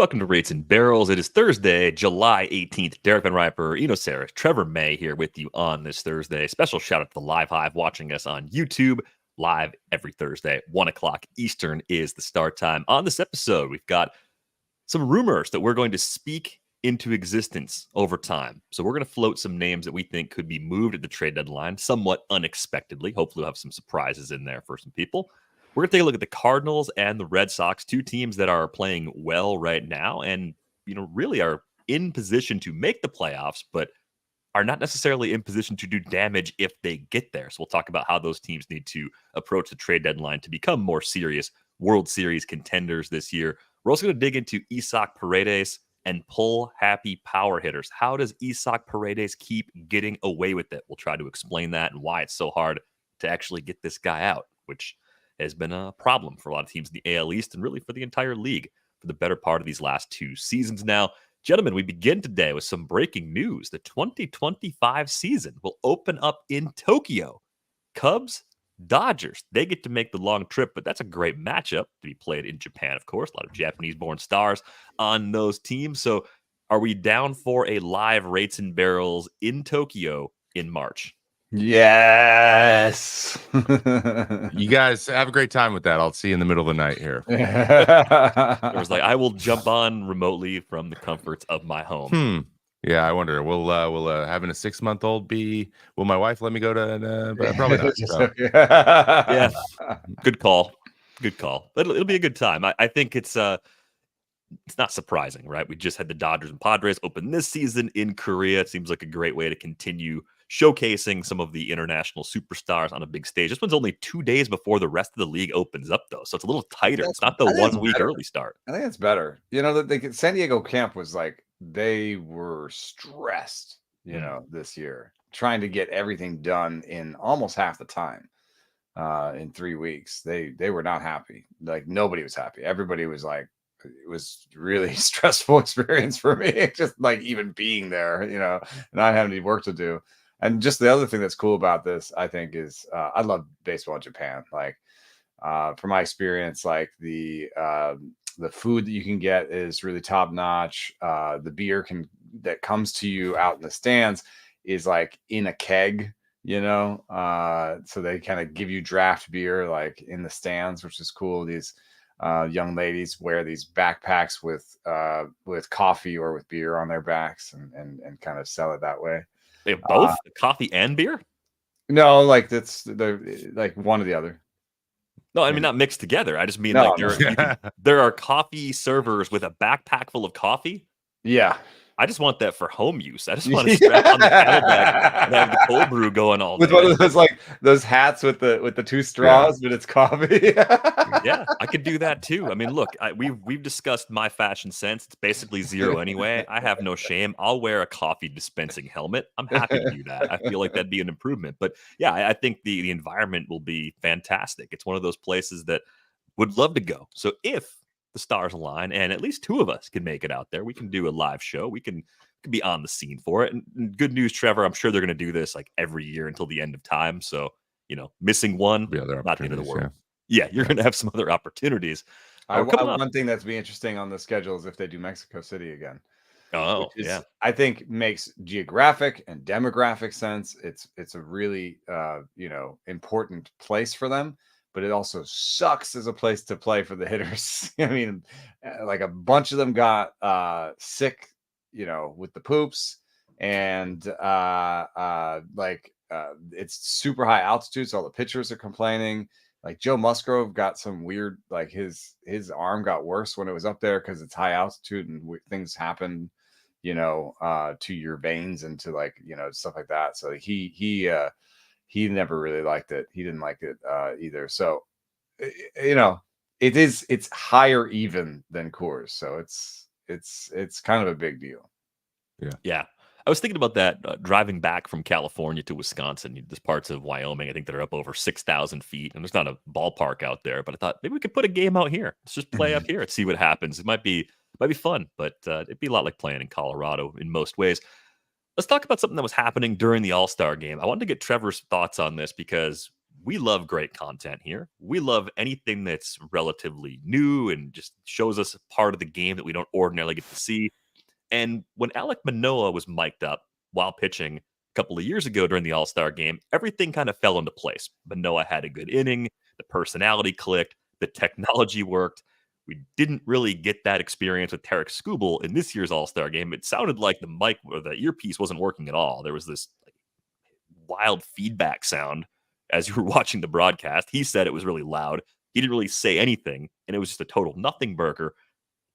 Welcome to Rates and Barrels. It is Thursday, July 18th. Derek VanRiper, Sarris, Trevor May here with you on this Thursday. Special shout out to the Live Hive watching us on YouTube live every Thursday. 1 o'clock Eastern is the start time. On this episode, we've got some rumors that we're going to speak into existence over time. So we're going to float some names that we think could be moved at the trade deadline somewhat unexpectedly. Hopefully we'll have some surprises in there for some people. We're going to take a look at the Cardinals and the Red Sox, two teams that are playing well right now and, really are in position to make the playoffs, but are not necessarily in position to do damage if they get there. So we'll talk about how those teams need to approach the trade deadline to become more serious World Series contenders this year. We're also going to dig into Isaac Paredes and pull-happy power hitters. How does Isaac Paredes keep getting away with it? We'll try to explain that and why it's so hard to actually get this guy out, which has been a problem for a lot of teams in the AL East and really for the entire league for the better part of these last two seasons now. Gentlemen, we begin today with some breaking news. The 2025 season will open up in Tokyo. Cubs, Dodgers, they get to make the long trip, but that's a great matchup to be played in Japan, of course. A lot of Japanese-born stars on those teams. So are we down for a live Rates and Barrels in Tokyo in March? Yes. You guys have a great time with that. I'll see you in the middle of the night here. It was like, I will jump on remotely from the comforts of my home. Yeah, I wonder. Will having a 6-month-old be? Will my wife let me go to? Probably not. So. Yeah, good call. Good call. It'll be a good time. I think it's not surprising, right? We just had the Dodgers and Padres open this season in Korea. It seems like a great way to continue showcasing some of the international superstars on a big stage. This one's only 2 days before the rest of the league opens up, though, so it's a little tighter. It's not the 1 week early start. I think it's better. The San Diego camp was like they were stressed, this year, trying to get everything done in almost half the time in 3 weeks. They were not happy. Like nobody was happy. Everybody was like, it was really stressful experience for me, just like even being there, not having any work to do. And just the other thing that's cool about this, I think, is I love baseball in Japan. Like, from my experience, like the food that you can get is really top notch. The beer that comes to you out in the stands is like in a keg, so they kind of give you draft beer like in the stands, which is cool. These young ladies wear these backpacks with coffee or with beer on their backs and kind of sell it that way. They have both coffee and beer? No, like they're like one or the other. No, I mean not mixed together. I just mean there are coffee servers with a backpack full of coffee. Yeah. I just want that for home use. I just want to strap on the saddlebag and have the cold brew going all day. With one of those those hats with the two straws, but it's coffee. Yeah, I could do that too. I mean, look, we've discussed my fashion sense. It's basically zero anyway. I have no shame. I'll wear a coffee dispensing helmet. I'm happy to do that. I feel like that'd be an improvement. But yeah, I think the environment will be fantastic. It's one of those places that would love to go. So if the stars align and at least two of us can make it out there, we can do a live show. We can be on the scene for it. And good news, Trevor, I'm sure they're going to do this like every year until the end of time. So, missing one, not the end of the world. Yeah, you're going to have some other opportunities. One thing that's be interesting on the schedule is if they do Mexico City again. Oh, yeah. I think makes geographic and demographic sense. It's a really important place for them. But it also sucks as a place to play for the hitters. I mean, like a bunch of them got sick, with the poops, and it's super high altitude, so all the pitchers are complaining. Like Joe Musgrove got some weird, like his arm got worse when it was up there because it's high altitude and things happen, to your veins and to stuff like that. So he never really liked it. He didn't like it either. So, it's higher even than Coors. So it's kind of a big deal. Yeah. I was thinking about that driving back from California to Wisconsin. There's parts of Wyoming, I think, that are up over 6,000 feet, and there's not a ballpark out there. But I thought maybe we could put a game out here. Let's just play up here and see what happens. It might be fun, but it'd be a lot like playing in Colorado in most ways. Let's talk about something that was happening during the All-Star game. I wanted to get Trevor's thoughts on this because we love great content here. We love anything that's relatively new and just shows us a part of the game that we don't ordinarily get to see. And when Alek Manoah was mic'd up while pitching a couple of years ago during the All-Star game, everything kind of fell into place. Manoah had a good inning, the personality clicked, the technology worked. We didn't really get that experience with Tarek Skubal in this year's All-Star game. It sounded like the mic or the earpiece wasn't working at all. There was this wild feedback sound as you were watching the broadcast. He said it was really loud. He didn't really say anything, and it was just a total nothing burger.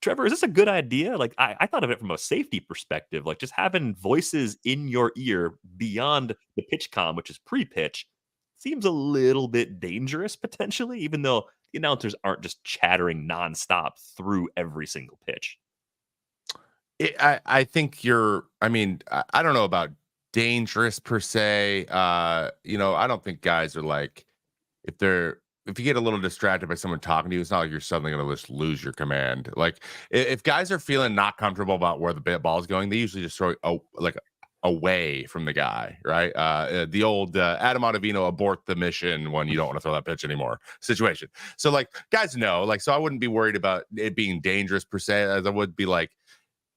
Trevor, is this a good idea? Like, I thought of it from a safety perspective, like just having voices in your ear beyond the pitch comm, which is pre-pitch, seems a little bit dangerous potentially, even though the announcers aren't just chattering nonstop through every single pitch. I think I don't know about dangerous per se. I don't think guys are like, if you get a little distracted by someone talking to you, it's not like you're suddenly going to just lose your command. Like if guys are feeling not comfortable about where the ball is going, they usually just throw away from the guy, right? The old Adam Ottavino abort the mission when you don't want to throw that pitch anymore situation. So like guys know, like, so I wouldn't be worried about it being dangerous per se, as I would be like,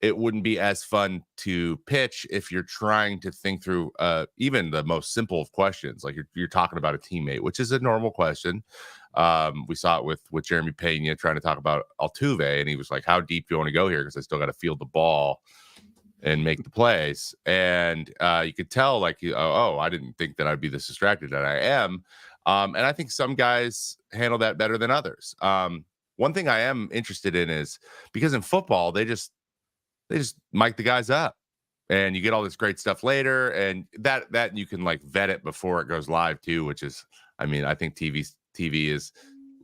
it wouldn't be as fun to pitch if you're trying to think through even the most simple of questions. Like you're talking about a teammate, which is a normal question. We saw it with Jeremy Pena trying to talk about Altuve, and he was like, how deep do you want to go here? Because I still got to field the ball and make the plays. And you could tell like, I didn't think that I'd be this distracted, and I am. And I think some guys handle that better than others. One thing I am interested in is because in football, they just mic the guys up and you get all this great stuff later, and that you can like vet it before it goes live too, which is, I think TV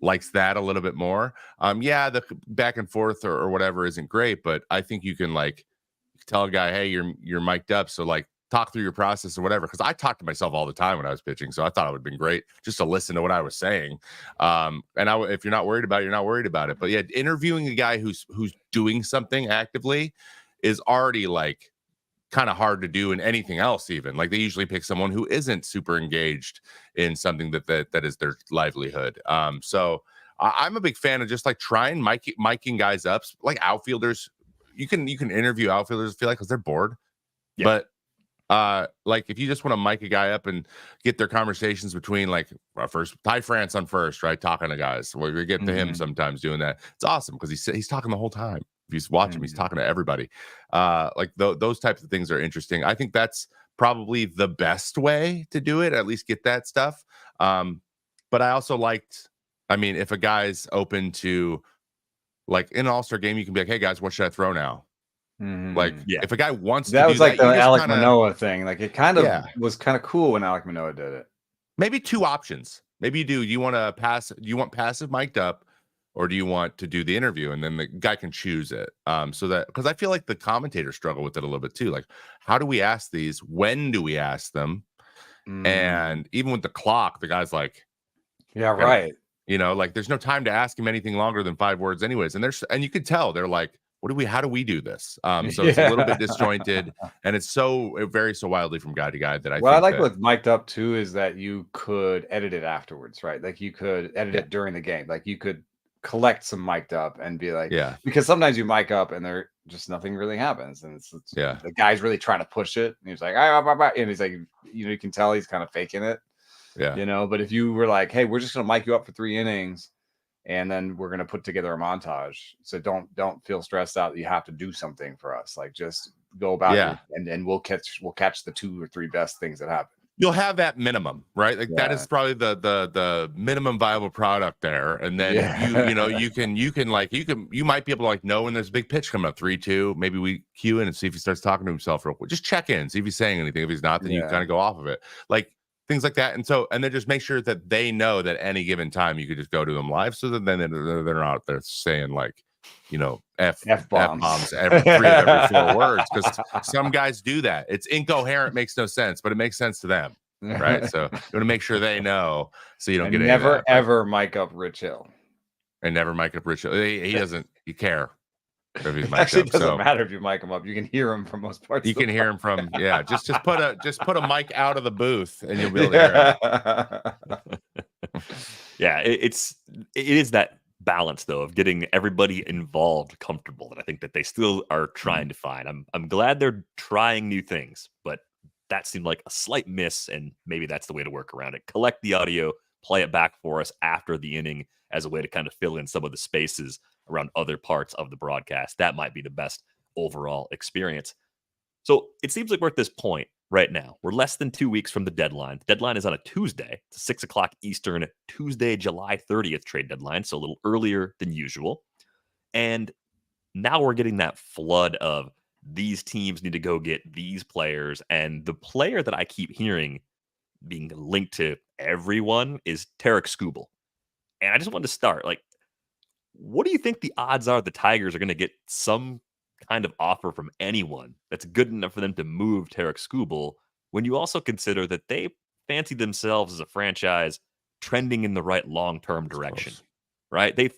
likes that a little bit more. The back and forth or whatever isn't great, but I think you can like tell a guy, hey, you're mic'd up, so like talk through your process or whatever. Because I talk to myself all the time when I was pitching, so I thought it would have been great just to listen to what I was saying. If you're not worried about it, you're not worried about it. But yeah, interviewing a guy who's doing something actively is already like kind of hard to do in anything else. Even like they usually pick someone who isn't super engaged in something that is their livelihood. So I'm a big fan of just like trying miking guys up, like outfielders. You can interview outfielders, I feel like, because they're bored. Yeah. But like if you just want to mic a guy up and get their conversations between like first Ty France on first, right, talking to guys. Well, we get to him sometimes doing that. It's awesome because he's talking the whole time. If you watch him, he's talking to everybody. Like those types of things are interesting. I think that's probably the best way to do it. At least get that stuff. But I also liked. If a guy's open to, like in an All-Star game, you can be like, "Hey guys, what should I throw now?" Like, if a guy wants that to was do like that, the Alek Manoah thing. Like it kind of was kind of cool when Alek Manoah did it. Maybe two options. Maybe you do. You want to pass? Do you want passive mic'd up, or do you want to do the interview? And then the guy can choose it. So that, because I feel like the commentators struggle with it a little bit too. Like, how do we ask these? When do we ask them? And even with the clock, the guy's like, yeah, right. Like there's no time to ask him anything longer than 5 words anyways. And you could tell they're like, how do we do this? So it's a little bit disjointed, and it varies so wildly from guy to guy that I like with mic'd up too is that you could edit it afterwards, right? Like you could edit it during the game. Like you could collect some mic'd up and be like, because sometimes you mic up and there just nothing really happens, and it's the guy's really trying to push it, and he's like, and he's like, you can tell he's kind of faking it, But if you were like, hey, we're just gonna mic you up for 3 innings, and then we're gonna put together a montage, so don't feel stressed out that you have to do something for us. Like just go about it, and we'll catch the 2 or 3 best things that happen. You'll have that minimum, right? Like that is probably the minimum viable product there. And then you might be able to like know when there's a big pitch coming up, 3-2. Maybe we cue in and see if he starts talking to himself real quick. Just check in, see if he's saying anything. If he's not, then you kind of go off of it. Like things like that. And then just make sure that they know that any given time you could just go to them live, so that then they're out there saying like, F-bombs every 3 of every 4 words, because some guys do that. It's incoherent, makes no sense, but it makes sense to them, right? So you want to make sure they know, so you don't get never ever mic up Rich Hill, and never mic up Rich Hill. He doesn't care. Actually, it doesn't matter if you mic him up. You can hear him from most parts. You can hear him from just put a mic out of the booth, and you'll be able to hear him. Yeah, it is that balance though of getting everybody involved comfortable that I think that they still are trying to find. I'm glad they're trying new things, but that seemed like a slight miss, and maybe that's the way to work around it. Collect the audio, play it back for us after the inning as a way to kind of fill in some of the spaces around other parts of the broadcast. That might be the best overall experience. So it seems like we're at this point right now. We're less than 2 weeks from the deadline. The deadline is on a Tuesday. It's a 6 o'clock Eastern, Tuesday, July 30th trade deadline. So a little earlier than usual. And now we're getting that flood of these teams need to go get these players. And the player that I keep hearing being linked to everyone is Tarek Skubal. And I just wanted to start, like, what do you think the odds are the Tigers are going to get some kind of offer from anyone that's good enough for them to move Tarek Skubal when you also consider that they fancy themselves as a franchise trending in the right long-term direction, right? They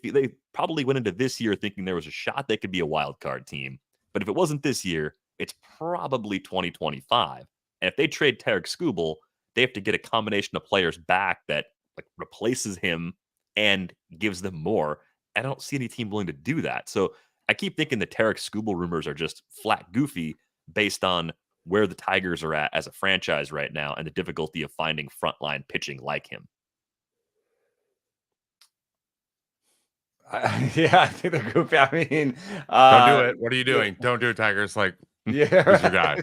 probably went into this year thinking there was a shot they could be a wild card team. But if it wasn't this year, it's probably 2025. And if they trade Tarek Skubal, they have to get a combination of players back that like replaces him and gives them more. I don't see any team willing to do that. So I keep thinking the Tarek Skubal rumors are just flat goofy based on where the Tigers are at as a franchise right now and the difficulty of finding frontline pitching like him. Yeah, I think they're goofy. I mean, don't do it. What are you doing? Don't do it, Tigers. Like, yeah, he's your guy.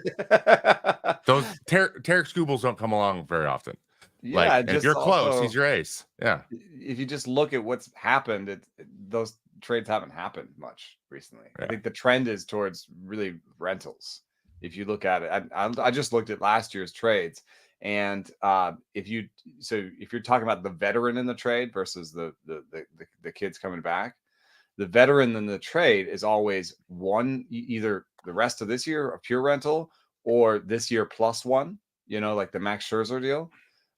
Those Tarek Skubals don't come along very often. Yeah, like, and if you're close, he's your ace. Yeah. If you just look at what's happened, those trades haven't happened much recently. Yeah. I think the trend is towards really rentals. If you look at it, I just looked at last year's trades, and if you're talking about the veteran in the trade versus the kids coming back, the veteran in the trade is always one, either the rest of this year a pure rental or this year plus one. Like the Max Scherzer deal.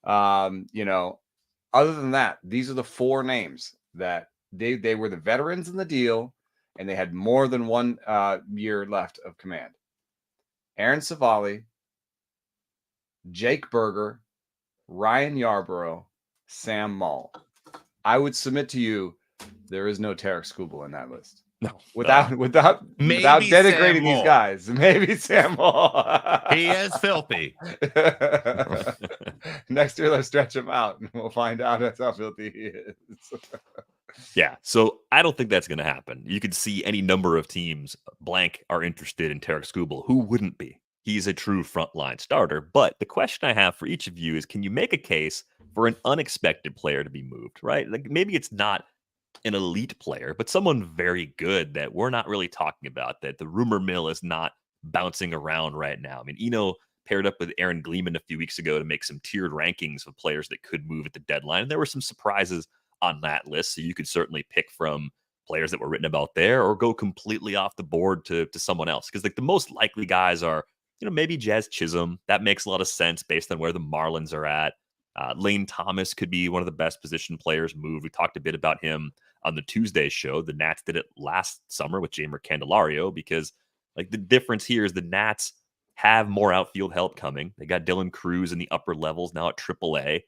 Other than that, these are the four names that they were the veterans in the deal, and they had more than 1 year left of command. Aaron Savali, Jake Berger, Ryan Yarbrough, Sam Mull. I would submit to you, there is no Tarek Skubal in that list. No, without denigrating these guys, maybe Sam Mull. He is filthy. Next year, let's stretch him out, and we'll find out that's how filthy he is. Yeah, so I don't think that's going to happen. You could see any number of teams blank are interested in Tarek Skubal. Who wouldn't be? He's a true frontline starter. But the question I have for each of you is, can you make a case for an unexpected player to be moved, right? Like maybe it's not an elite player, but someone very good that we're not really talking about, that the rumor mill is not bouncing around right now. I mean, Eno paired up with Aaron Gleeman a few weeks ago to make some tiered rankings of players that could move at the deadline. And there were some surprises on that list. So you could certainly pick from players that were written about there or go completely off the board to someone else. Because like the most likely guys are, maybe Jazz Chisholm. That makes a lot of sense based on where the Marlins are at. Lane Thomas could be one of the best position players moved. We talked a bit about him on the Tuesday show. The Nats did it last summer with Jeimer Candelario because like the difference here is the Nats have more outfield help coming. They got Dylan Cruz in the upper levels now at AAA.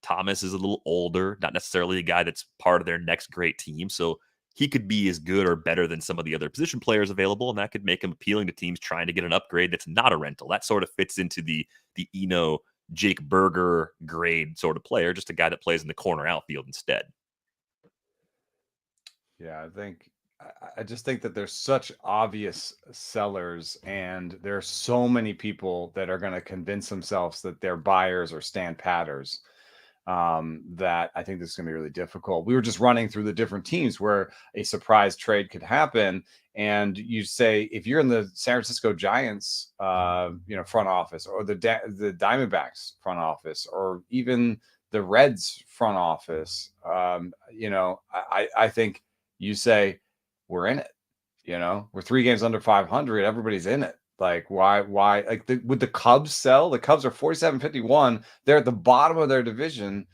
Thomas is a little older, not necessarily a guy that's part of their next great team. So he could be as good or better than some of the other position players available, and that could make him appealing to teams trying to get an upgrade that's not a rental. That sort of fits into the Eno, Jake Berger grade sort of player, just a guy that plays in the corner outfield instead. Yeah, I just think that there's such obvious sellers, and there are so many people that are going to convince themselves that they're buyers or stand patters. That I think this is going to be really difficult. We were just running through the different teams where a surprise trade could happen. And you say, if you're in the San Francisco Giants, front office, or the Diamondbacks front office, or even the Reds front office, I think you say, we're in it. We're 3 games under 500. Everybody's in it. Like, why? Like, would the Cubs sell? The Cubs are 47-51. They're at the bottom of their division.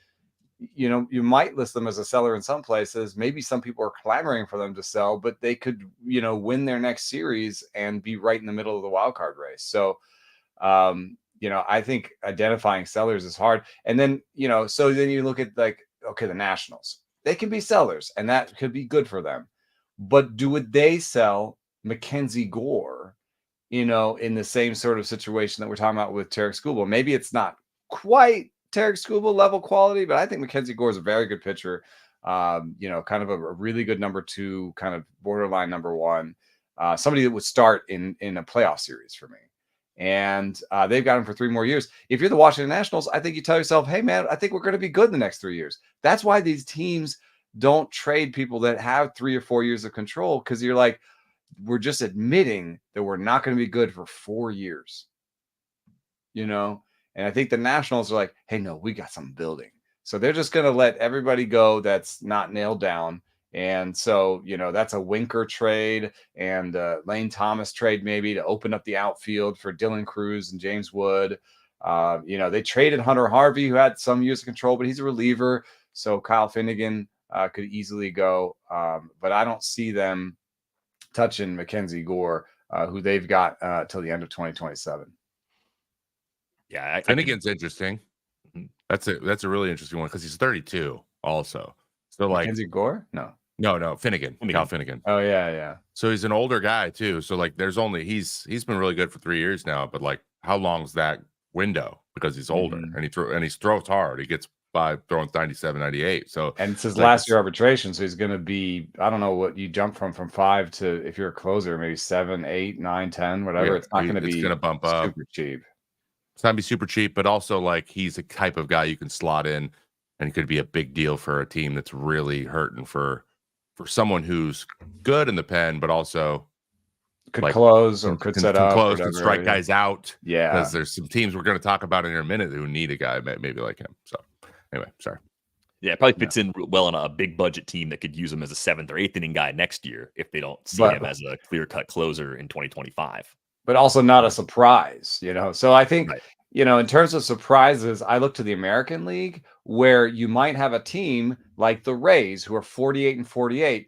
You might list them as a seller in some places. Maybe some people are clamoring for them to sell, but they could, win their next series and be right in the middle of the wild card race. So, I think identifying sellers is hard. And then, so then you look at like, okay, the Nationals, they can be sellers, and that could be good for them. But would they sell Mackenzie Gore, in the same sort of situation that we're talking about with Tarek Skubal? Maybe it's not quite Tarek Skubal level quality, but I think Mackenzie Gore is a very good pitcher. Kind of a really good number 2, kind of borderline number 1, somebody that would start in a playoff series for me. And they've got him for 3 more years. If you're the Washington Nationals, I think you tell yourself, hey, man, I think we're going to be good in the next 3 years. That's why these teams don't trade people that have 3 or 4 years of control, because you're like, we're just admitting that we're not going to be good for 4 years. And I think the Nationals are like, hey, no, we got something building. So they're just going to let everybody go that's not nailed down. And so, that's a Winker trade and Lane Thomas trade maybe to open up the outfield for Dylan Cruz and James Wood. They traded Hunter Harvey, who had some years of control, but he's a reliever. So Kyle Finnegan could easily go. But I don't see them touching Mackenzie Gore, who they've got till the end of 2027. Yeah, Finnegan's interesting. That's a really interesting one because he's 32 also. So like Mackenzie Gore? No, Finnegan. Cal Finnegan. Oh yeah. So he's an older guy too. So like he's been really good for 3 years now, but like how long's that window? Because he's older and he throws hard. He gets by throwing 97, 98. So and it's his last year arbitration, so he's going to be, I don't know what you jump from 5 to, if you're a closer, maybe 7, 8, 9, 10, whatever. Yeah, it's not going to be. It's going to bump up. Super cheap. It's not going to be super cheap, but also like he's a type of guy you can slot in, and could be a big deal for a team that's really hurting for someone who's good in the pen, but also could close or could set up, close, and strike guys out. Yeah, because there's some teams we're going to talk about in a minute who need a guy maybe like him. So anyway, sorry. Yeah, it probably fits in well on a big budget team that could use him as a 7th or 8th inning guy next year if they don't see him as a clear-cut closer in 2025. But also not a surprise, So I think, in terms of surprises, I look to the American League, where you might have a team like the Rays, who are 48-48.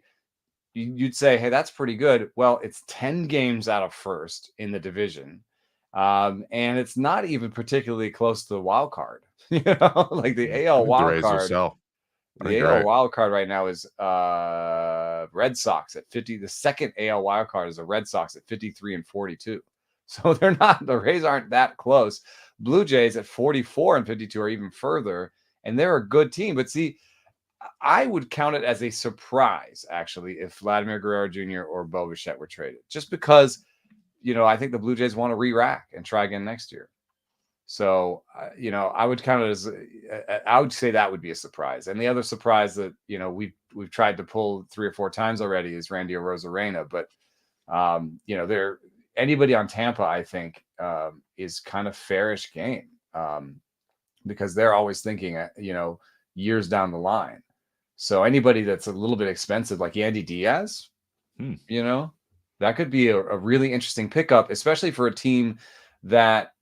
You'd say, hey, that's pretty good. Well, it's 10 games out of first in the division. And it's not even particularly close to the wild card. Like the AL wild card. The AL wild card right now is Red Sox at 50. The second AL wild card is the Red Sox at 53-42. So the Rays aren't that close. Blue Jays at 44-52 are even further, and they're a good team. But see, I would count it as a surprise, actually, if Vladimir Guerrero Jr. or Bo Bichette were traded, just because, I think the Blue Jays want to re-rack and try again next year. So, I would count it as, I would say that would be a surprise. And the other surprise that, we've tried to pull 3 or 4 times already is Randy Arozarena. But, anybody on Tampa, I think, is kind of fairish game, because they're always thinking, years down the line. So anybody that's a little bit expensive, like Yandy Diaz, that could be a really interesting pickup, especially for a team that,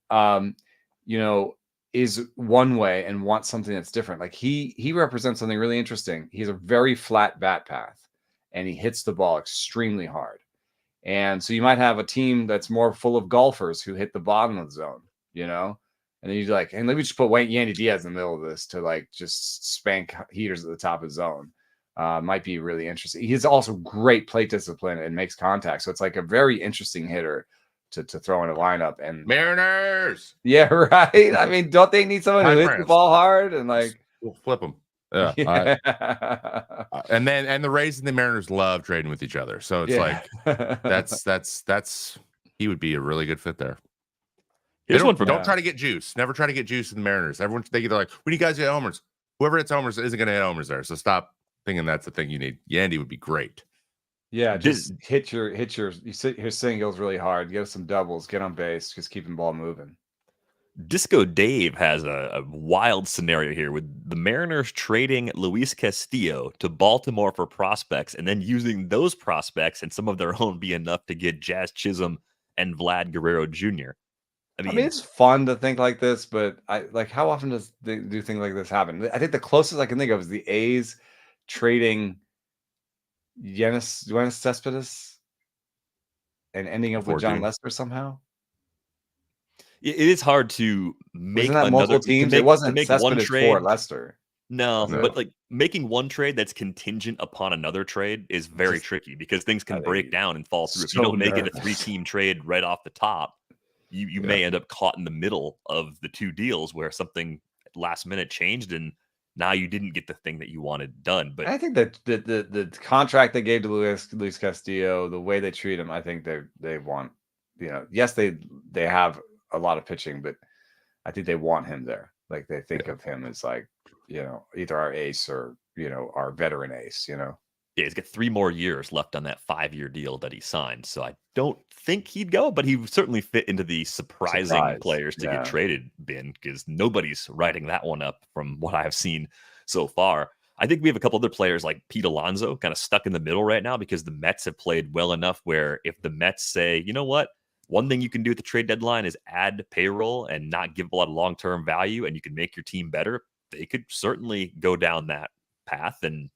is one way and wants something that's different. Like he represents something really interesting. He has a very flat bat path, and he hits the ball extremely hard. And so you might have a team that's more full of golfers who hit the bottom of the zone, and then you're like, and let me just put Yandy Diaz in the middle of this to like just spank heaters at the top of the zone. Might be really interesting. He's also great plate discipline and makes contact. So it's like a very interesting hitter to throw in a lineup. And Mariners. Yeah, right. I mean, don't they need someone who hits the ball hard and like we'll flip them? Yeah. And the Rays and the Mariners love trading with each other. So it's like that's he would be a really good fit there. Don't try to get juice. Never try to get juice in the Mariners. Everyone they're like, we need guys to hit homers. Whoever hits homers isn't going to hit homers there. So stop thinking that's the thing you need. Yandy would be great. Yeah, just hit your singles really hard. Get some doubles. Get on base. Just keep the ball moving. Disco Dave has a wild scenario here with the Mariners trading Luis Castillo to Baltimore for prospects, and then using those prospects and some of their own be enough to get Jazz Chisholm and Vlad Guerrero Jr. I mean, it's fun to think like this, but how often do things like this happen? I think the closest I can think of is the A's trading Yoenis Cespedes and ending up with John Lester somehow. It is hard to make multiple teams. It wasn't make Cespedes one trade for Lester. No, So, but like making one trade that's contingent upon another trade is very Just- tricky because things I can think break down and fall through. If you so don't make it a nervous. 3-team trade right off the top, you Yeah. may end up caught in the middle of the two deals where something last minute changed and now you didn't get the thing that you wanted done. But I think that the contract they gave to Luis Castillo, the way they treat him, I think they want, yes, they have a lot of pitching, but I think they want him there. Like they think of him as like, either our ace or, our veteran ace, yeah, he's got 3 more years left on that 5-year deal that he signed. So I don't think he'd go, but he would certainly fit into the surprising Surprise, players to yeah. get traded bin because nobody's writing that one up from what I've seen so far. I think we have a couple other players like Pete Alonso kind of stuck in the middle right now because the Mets have played well enough where if the Mets say, you know what, one thing you can do at the trade deadline is add payroll and not give a lot of long-term value and you can make your team better, they could certainly go down that path and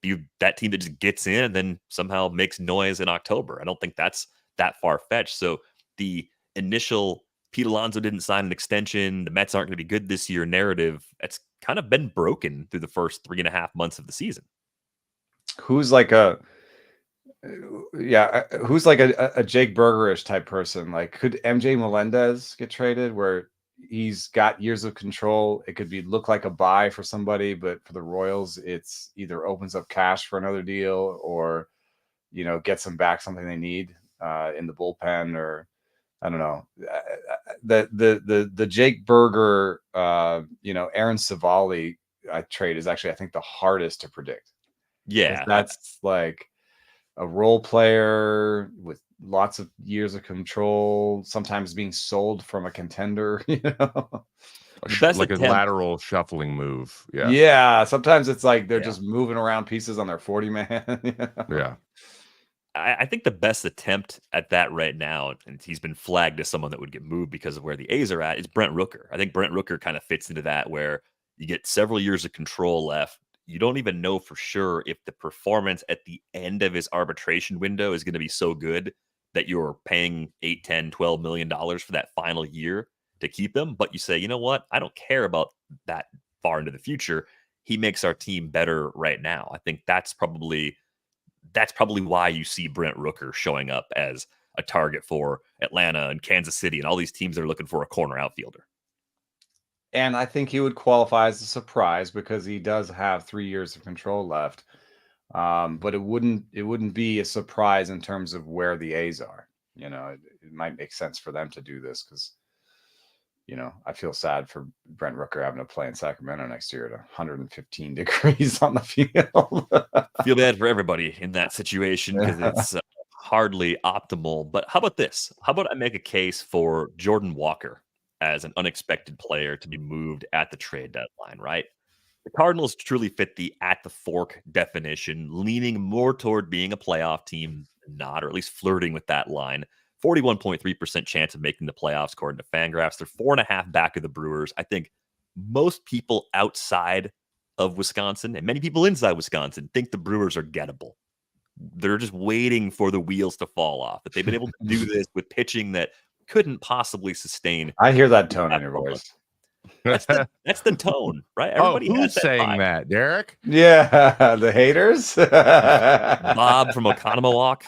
be that team that just gets in and then somehow makes noise in October. I don't think that's that far-fetched. So the initial Pete Alonso didn't sign an extension, the Mets aren't going to be good this year narrative, that's kind of been broken through the first 3.5 months of the season. Who's like who's like a Jake Bergerish type person? Like, could MJ Melendez get traded where he's got years of control? It could look like a buy for somebody, but for the Royals, it's either opens up cash for another deal or, gets them back something they need in the bullpen, or I don't know. The Jake Berger, Aaron Savali trade is actually, I think, the hardest to predict. Yeah. That's like a role player with lots of years of control, sometimes being sold from a contender, The best like attempt, a lateral shuffling move. Yeah. Yeah, sometimes it's like they're Yeah. just moving around pieces on their 40-man. Yeah. I think the best attempt at that right now, and he's been flagged as someone that would get moved because of where the A's are at, is Brent Rooker. I think Brent Rooker kind of fits into that where you get several years of control left. You don't even know for sure if the performance at the end of his arbitration window is going to be so good that you're paying $8, $10, $12 million for that final year to keep him. But you say, you know what? I don't care about that far into the future. He makes our team better right now. I think that's probably why you see Brent Rooker showing up as a target for Atlanta and Kansas City and all these teams that are looking for a corner outfielder. And I think he would qualify as a surprise because he does have 3 years of control left. But it wouldn't be a surprise in terms of where the A's are. It might make sense for them to do this because, I feel sad for Brent Rooker having to play in Sacramento next year at 115 degrees on the field. Feel bad for everybody in that situation because it's hardly optimal. But how about this? How about I make a case for Jordan Walker as an unexpected player to be moved at the trade deadline, right? The Cardinals truly fit the at the fork definition, leaning more toward being a playoff team, not, or at least flirting with that line. 41.3% chance of making the playoffs, according to Fangraphs. They're 4.5 back of the Brewers. I think most people outside of Wisconsin and many people inside Wisconsin think the Brewers are gettable. They're just waiting for the wheels to fall off. But they've been able to do this with pitching that couldn't possibly sustain. I hear that tone in your voice. That's the tone, right? Everybody who's saying that, Derek? Yeah, the haters. Bob from Oconomowoc.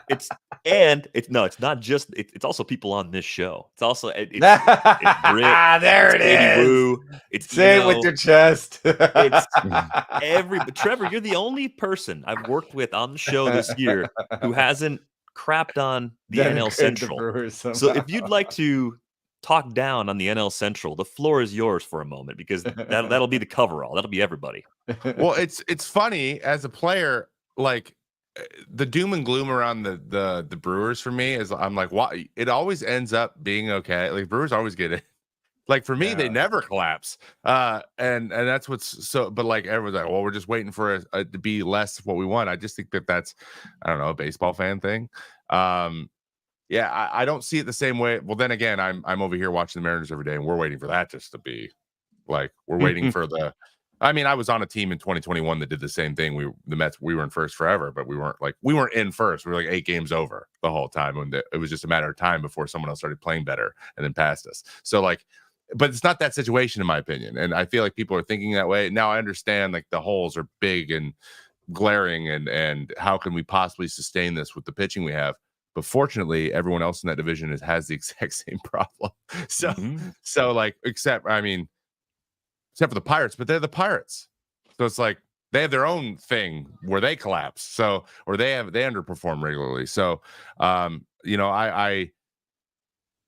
It's not just it's also people on this show. It's also it's Brit, there it is. Woo, it's say it with your chest. It's but Trevor, you're the only person I've worked with on the show this year who hasn't crapped on the NL Central. So if you'd like to talk down on the NL Central, the floor is yours for a moment because that'll be the coverall. That'll be everybody. Well, it's funny as a player, like the doom and gloom around the Brewers for me is I'm like, why it always ends up being okay. Like Brewers always get it. Like for me, they never collapse. And that's what's so. But like everyone's like, well, we're just waiting for it to be less of what we want. I just think that's I don't know, a baseball fan thing. Yeah, I don't see it the same way. Well, then again, I'm over here watching the Mariners every day, and we're waiting for that just to be like we're waiting for the. I mean, I was on a team in 2021 that did the same thing. The Mets, we were in first forever, but we weren't in first. We were like 8 games over the whole time, and it was just a matter of time before someone else started playing better and then passed us. So like but it's not that situation in my opinion. And I feel like people are thinking that way. Now I understand like the holes are big and glaring and how can we possibly sustain this with the pitching we have? But fortunately, everyone else in that division has the exact same problem. So like, except for the Pirates, but they're the Pirates. So it's like they have their own thing where they collapse. So, or they underperform regularly. So,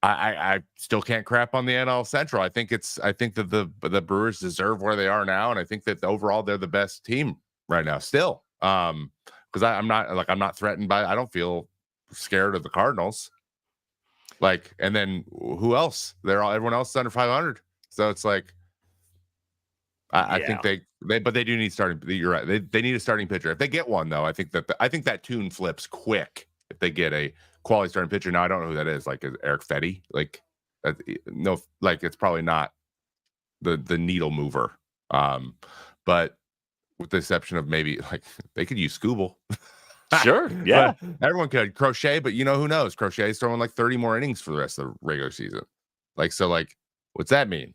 I still can't crap on the NL Central. I think that the Brewers deserve where they are now, and I think that overall they're the best team right now still. Because I'm not threatened by. I don't feel scared of the Cardinals. Like, and then who else? Everyone else is under 500. So it's like, I think they do need starting. You're right. They need a starting pitcher. If they get one though, I think that tune flips quick if they get a quality starting pitcher. Now I don't know who that is. Like, is Eric Fetty? Like, no, like it's probably not the needle mover. But with the exception of maybe like they could use Scooble. Sure, yeah. Everyone could. Crochet, but who knows? Crochet is throwing like 30 more innings for the rest of the regular season. Like, so like, what's that mean?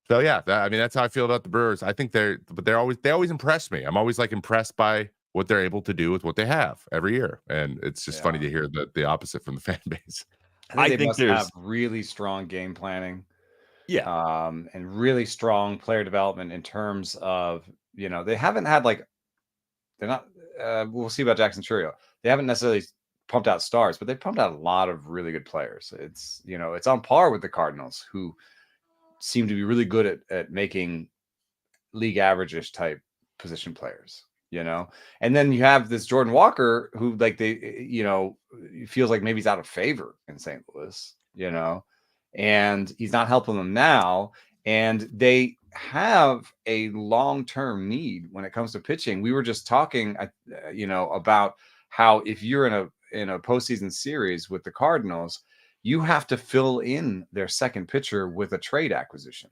So yeah, that's how I feel about the Brewers. I think they always impress me. I'm always like impressed by what they're able to do with what they have every year, and it's just funny to hear the opposite from the fan base. I think they must have really strong game planning, and really strong player development in terms of they haven't had like they're not. We'll see about Jackson Churio. They haven't necessarily pumped out stars, but they've pumped out a lot of really good players. It's it's on par with the Cardinals, who seem to be really good at making league average-ish type position players, and then you have this Jordan Walker who like feels like maybe he's out of favor in St. Louis, and he's not helping them now. And they have a long-term need when it comes to pitching. We were just talking, about how if you're in a postseason series with the Cardinals, you have to fill in their second pitcher with a trade acquisition,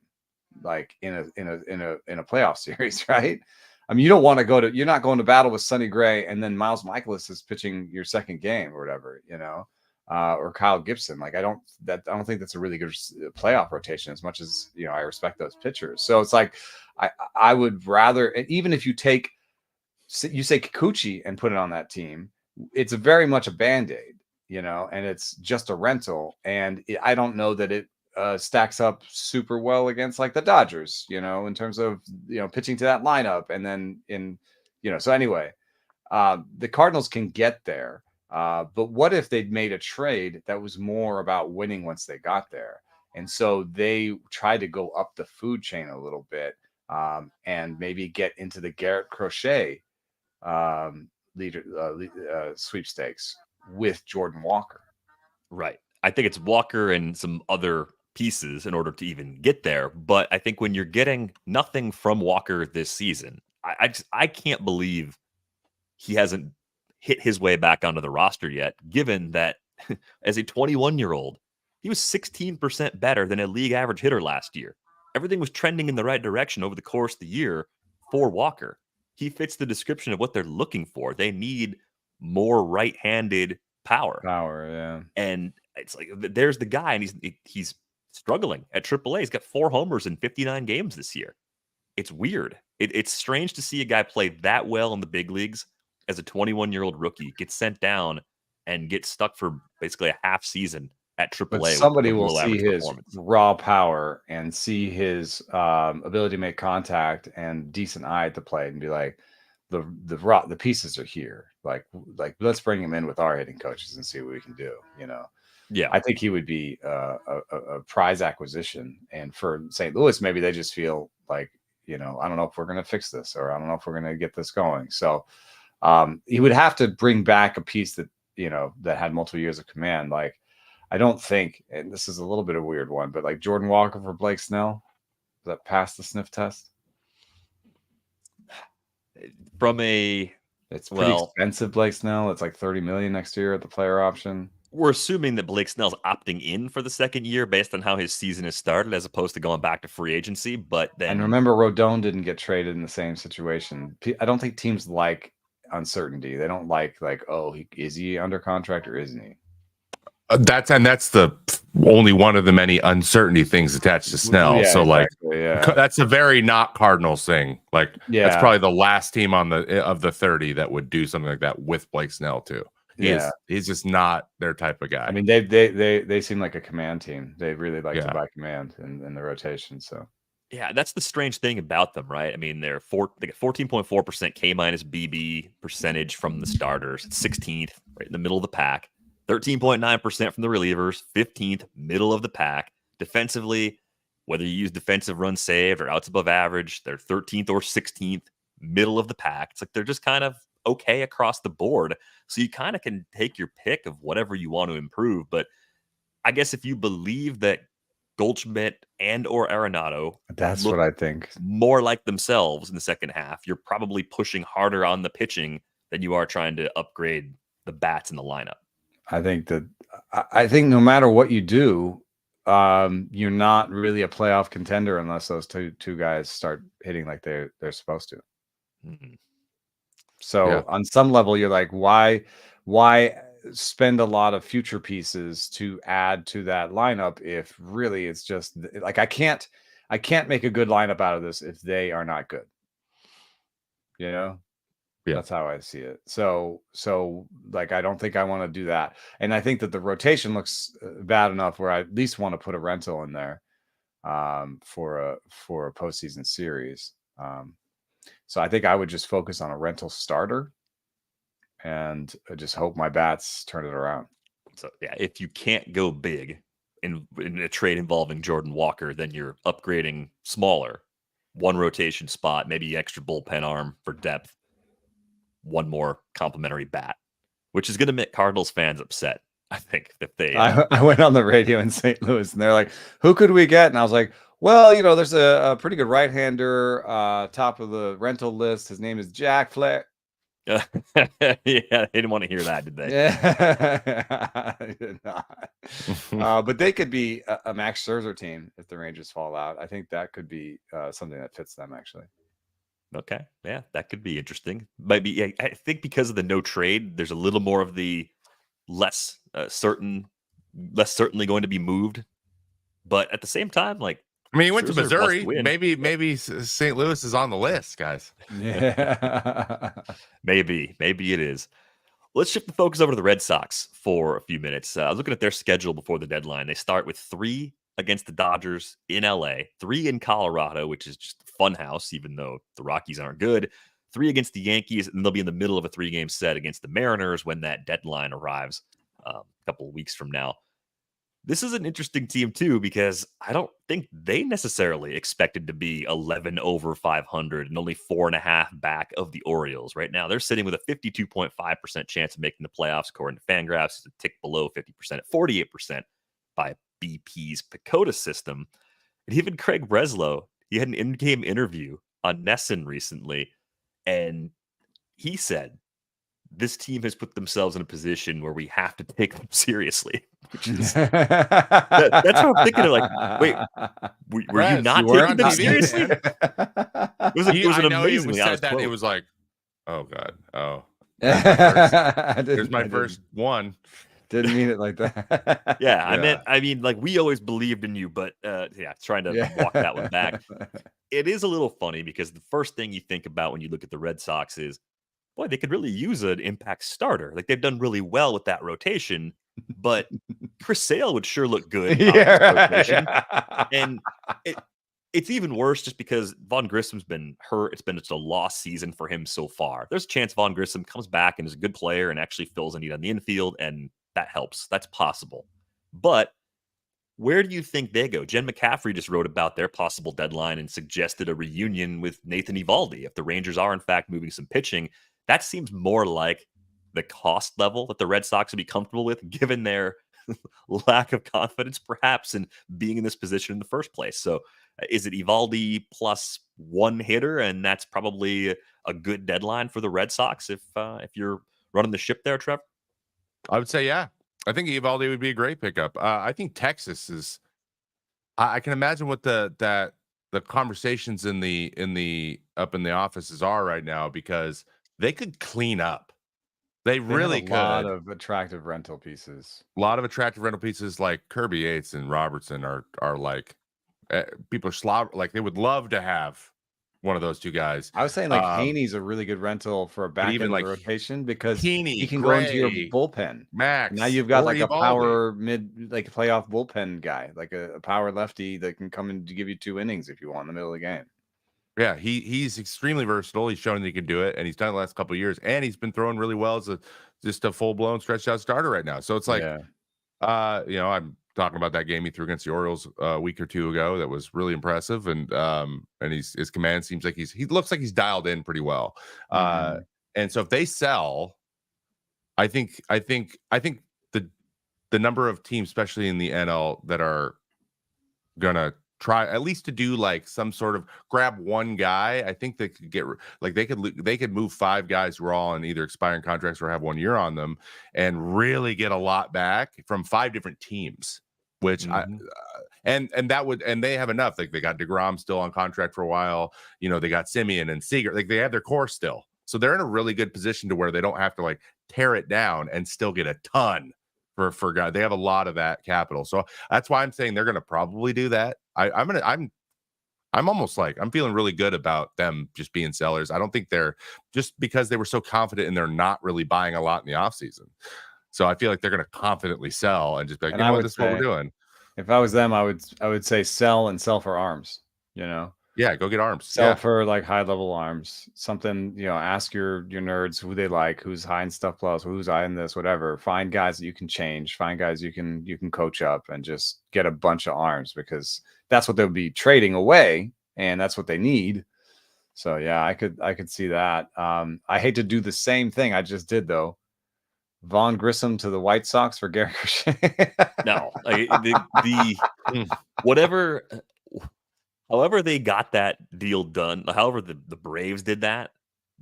like in a playoff series, right? I mean, you don't want to you're not going to battle with Sonny Gray and then Miles Mikolas is pitching your second game or whatever, or Kyle Gibson. Like, I don't think that's a really good playoff rotation as much as, I respect those pitchers. So it's like, I would rather, even if you say Kikuchi and put it on that team, it's very much a Band-Aid. And it's just a rental. And I don't know that it stacks up super well against like the Dodgers, in terms of, pitching to that lineup. And then so anyway, the Cardinals can get there. But what if they'd made a trade that was more about winning once they got there? And so they tried to go up the food chain a little bit, and maybe get into the Garrett Crochet sweepstakes with Jordan Walker. Right. I think it's Walker and some other pieces in order to even get there. But I think when you're getting nothing from Walker this season, I can't believe he hasn't hit his way back onto the roster yet, given that as a 21-year-old, he was 16% better than a league average hitter last year. Everything was trending in the right direction over the course of the year for Walker. He fits the description of what they're looking for. They need more right-handed power. Yeah. And it's like, there's the guy, and he's struggling at AAA. He's got 4 homers in 59 games this year. It's weird. It's strange to see a guy play that well in the big leagues as a 21-year-old rookie, get sent down and get stuck for basically a half season at AAA. But somebody will see his raw power and see his ability to make contact and decent eye at the plate and be like, the pieces are here. Like let's bring him in with our hitting coaches and see what we can do. Yeah, I think he would be a prize acquisition. And for St. Louis, maybe they just feel like, I don't know if we're going to fix this, or I don't know if we're going to get this going. So he would have to bring back a piece that that had multiple years of command. Like, I don't think, and this is a little bit of a weird one, but like Jordan Walker for Blake Snell, does that pass the sniff test? It's pretty expensive, Blake Snell. It's like $30 million next year at the player option. We're assuming that Blake Snell's opting in for the second year based on how his season has started, as opposed to going back to free agency. But then, and remember, Rodon didn't get traded in the same situation. I don't think teams like uncertainty. They don't like, oh, is he under contract or isn't he? That's the only one of the many uncertainty things attached to Snell. Yeah, so exactly, that's a very not Cardinals thing. Like that's Yeah. probably the last team on of the 30 that would do something like that with Blake Snell too. He's just not their type of guy. I mean, they seem like a command team. They really like to buy command in the rotation. So yeah, that's the strange thing about them, right? I mean, they get 14.4% K minus BB percentage from the starters, 16th, right in the middle of the pack. 13.9% from the relievers, 15th, middle of the pack. Defensively, whether you use defensive runs saved or outs above average, they're 13th or 16th, middle of the pack. It's like they're just kind of okay across the board. So you kind of can take your pick of whatever you want to improve. But I guess if you believe that Goldschmidt and or Arenado that's look what I think. more like themselves in the second half, you're probably pushing harder on the pitching than you are trying to upgrade the bats in the lineup. I think no matter what you do, you're not really a playoff contender unless those two guys start hitting like they're supposed to. Mm-hmm. So on some level, you're like, why spend a lot of future pieces to add to that lineup if really it's just like I can't make a good lineup out of this if they are not good. You know? Yeah. That's how I see it. So like I don't think I want to do that. And I think that the rotation looks bad enough where I at least want to put a rental in there for a postseason series. So I think I would just focus on a rental starter and just hope my bats turn it around. So yeah, if you can't go big in a trade involving Jordan Walker, then you're upgrading smaller, one rotation spot, maybe extra bullpen arm for depth, one more complimentary bat, which is going to make Cardinals fans upset. I think if they. I went on the radio in St. Louis and they're like, "Who could we get?" And I was like, "Well, there's a pretty good right-hander top of the rental list. His name is Jack Flair." Yeah, they didn't want to hear that, did they? Yeah, I did not. But they could be a Max Scherzer team if the Rangers fall out. I think that could be something that fits them actually. Okay, yeah, that could be interesting. Maybe yeah, I think because of the no trade, there's a little more of the less certainly going to be moved. But at the same time, like I mean, he went to Scherzer must Missouri. win. Maybe St. Louis is on the list, guys. Yeah. Maybe it is. Let's shift the focus over to the Red Sox for a few minutes. I was looking at their schedule before the deadline. They start with 3 against the Dodgers in LA, 3 in Colorado, which is just a fun house, even though the Rockies aren't good, 3 against the Yankees, and they'll be in the middle of a 3-game set against the Mariners when that deadline arrives a couple of weeks from now. This is an interesting team, too, because I don't think they necessarily expected to be 11 over 500 and only 4.5 back of the Orioles. Right now, they're sitting with a 52.5% chance of making the playoffs, according to Fangraphs. It's a tick below 50% at 48% by BP's PECOTA system. And even Craig Breslow, he had an in-game interview on Nesson recently, and he said, this team has put themselves in a position where we have to take them seriously. Which is, that's how I'm thinking of like, wait, were you not taking them seriously? It was an amazingly honest quote. It was like, oh God, oh. Here's my first one. Didn't mean it like that. Yeah, I mean, like we always believed in you, but trying to walk that one back. It is a little funny because the first thing you think about when you look at the Red Sox is, boy, they could really use an impact starter. Like they've done really well with that rotation, but Chris Sale would sure look good. Rotation. And it's even worse just because Vaughn Grissom's been hurt. It's been just a lost season for him so far. There's a chance Vaughn Grissom comes back and is a good player and actually fills a need on the infield, and that helps. That's possible. But where do you think they go? Jen McCaffrey just wrote about their possible deadline and suggested a reunion with Nathan Eovaldi. If the Rangers are, in fact, moving some pitching, that seems more like the cost level that the Red Sox would be comfortable with, given their lack of confidence, perhaps, in being in this position in the first place. So is it Eovaldi plus one hitter, and that's probably a good deadline for the Red Sox if you're running the ship there, Trevor? I would say, yeah. I think Eovaldi would be a great pickup. I think Texas is. I can imagine what the conversations in the up in the offices are right now, because they could clean up They They really have a could. lot of attractive rental pieces. A lot of attractive rental pieces like Kirby Yates and Robertson are like people are like they would love to have one of those two guys. I was saying like Haney's a really good rental for a back end even, of like, the rotation because Heaney, he can go into your Gray, bullpen. Max. Now you've got or like a Eovaldi. power mid, like playoff bullpen guy, like a power lefty that can come in to give you 2 innings if you want in the middle of the game. Yeah, he's extremely versatile. He's shown that he can do it, and he's done it the last couple of years. And he's been throwing really well as just a full blown stretched out starter right now. So it's like, I'm talking about that game he threw against the Orioles a week or two ago. That was really impressive, and his command seems like he looks like he's dialed in pretty well. And so if they sell, I think the number of teams, especially in the NL, that are gonna try at least to do like some sort of grab one guy. I think they could get like they could move 5 guys who are all on either expiring contracts or have 1 year on them and really get a lot back from 5 different teams. Which and they have enough. Like they got DeGrom still on contract for a while. They got Simeon and Seager. Like they have their core still, so they're in a really good position to where they don't have to like tear it down and still get a ton for guys. They have a lot of that capital, so that's why I'm saying they're going to probably do that. I'm almost like I'm feeling really good about them just being sellers. I don't think they're just because they were so confident and they're not really buying a lot in the offseason. So I feel like they're going to confidently sell and just be like, this is what we're doing. If I was them, I would say sell for arms. Yeah, go get arms. Sell for like high level arms. Something, ask your nerds who they like, who's high in stuff plus, who's high in this, whatever. Find guys that you can change. Find guys you can coach up and just get a bunch of arms because that's what they'll be trading away and that's what they need. So yeah, I could see that. I hate to do the same thing I just did though. Vaughn Grissom to the White Sox for Gary Crochet. No, like whatever. However they got that deal done, however the Braves did that,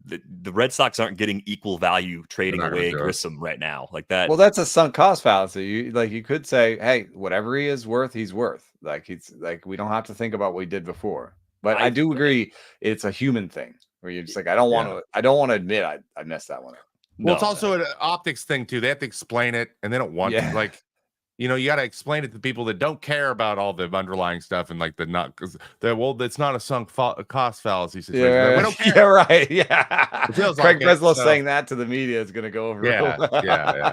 the Red Sox aren't getting equal value trading away Grissom right now like that. Well, that's a sunk cost fallacy. You could say, hey, whatever he is worth, he's worth. Like we don't have to think about what we did before. But I do agree, it's a human thing where you're just like, I don't want to admit I messed that one up. Well, it's also an optics thing too. They have to explain it, and they don't want to like. You got to explain it to people that don't care about all the underlying stuff and like it's not a sunk cost fallacy situation. Yeah, we don't care. Yeah, right. Yeah. Craig Breslow saying that to the media is going to go over. Yeah.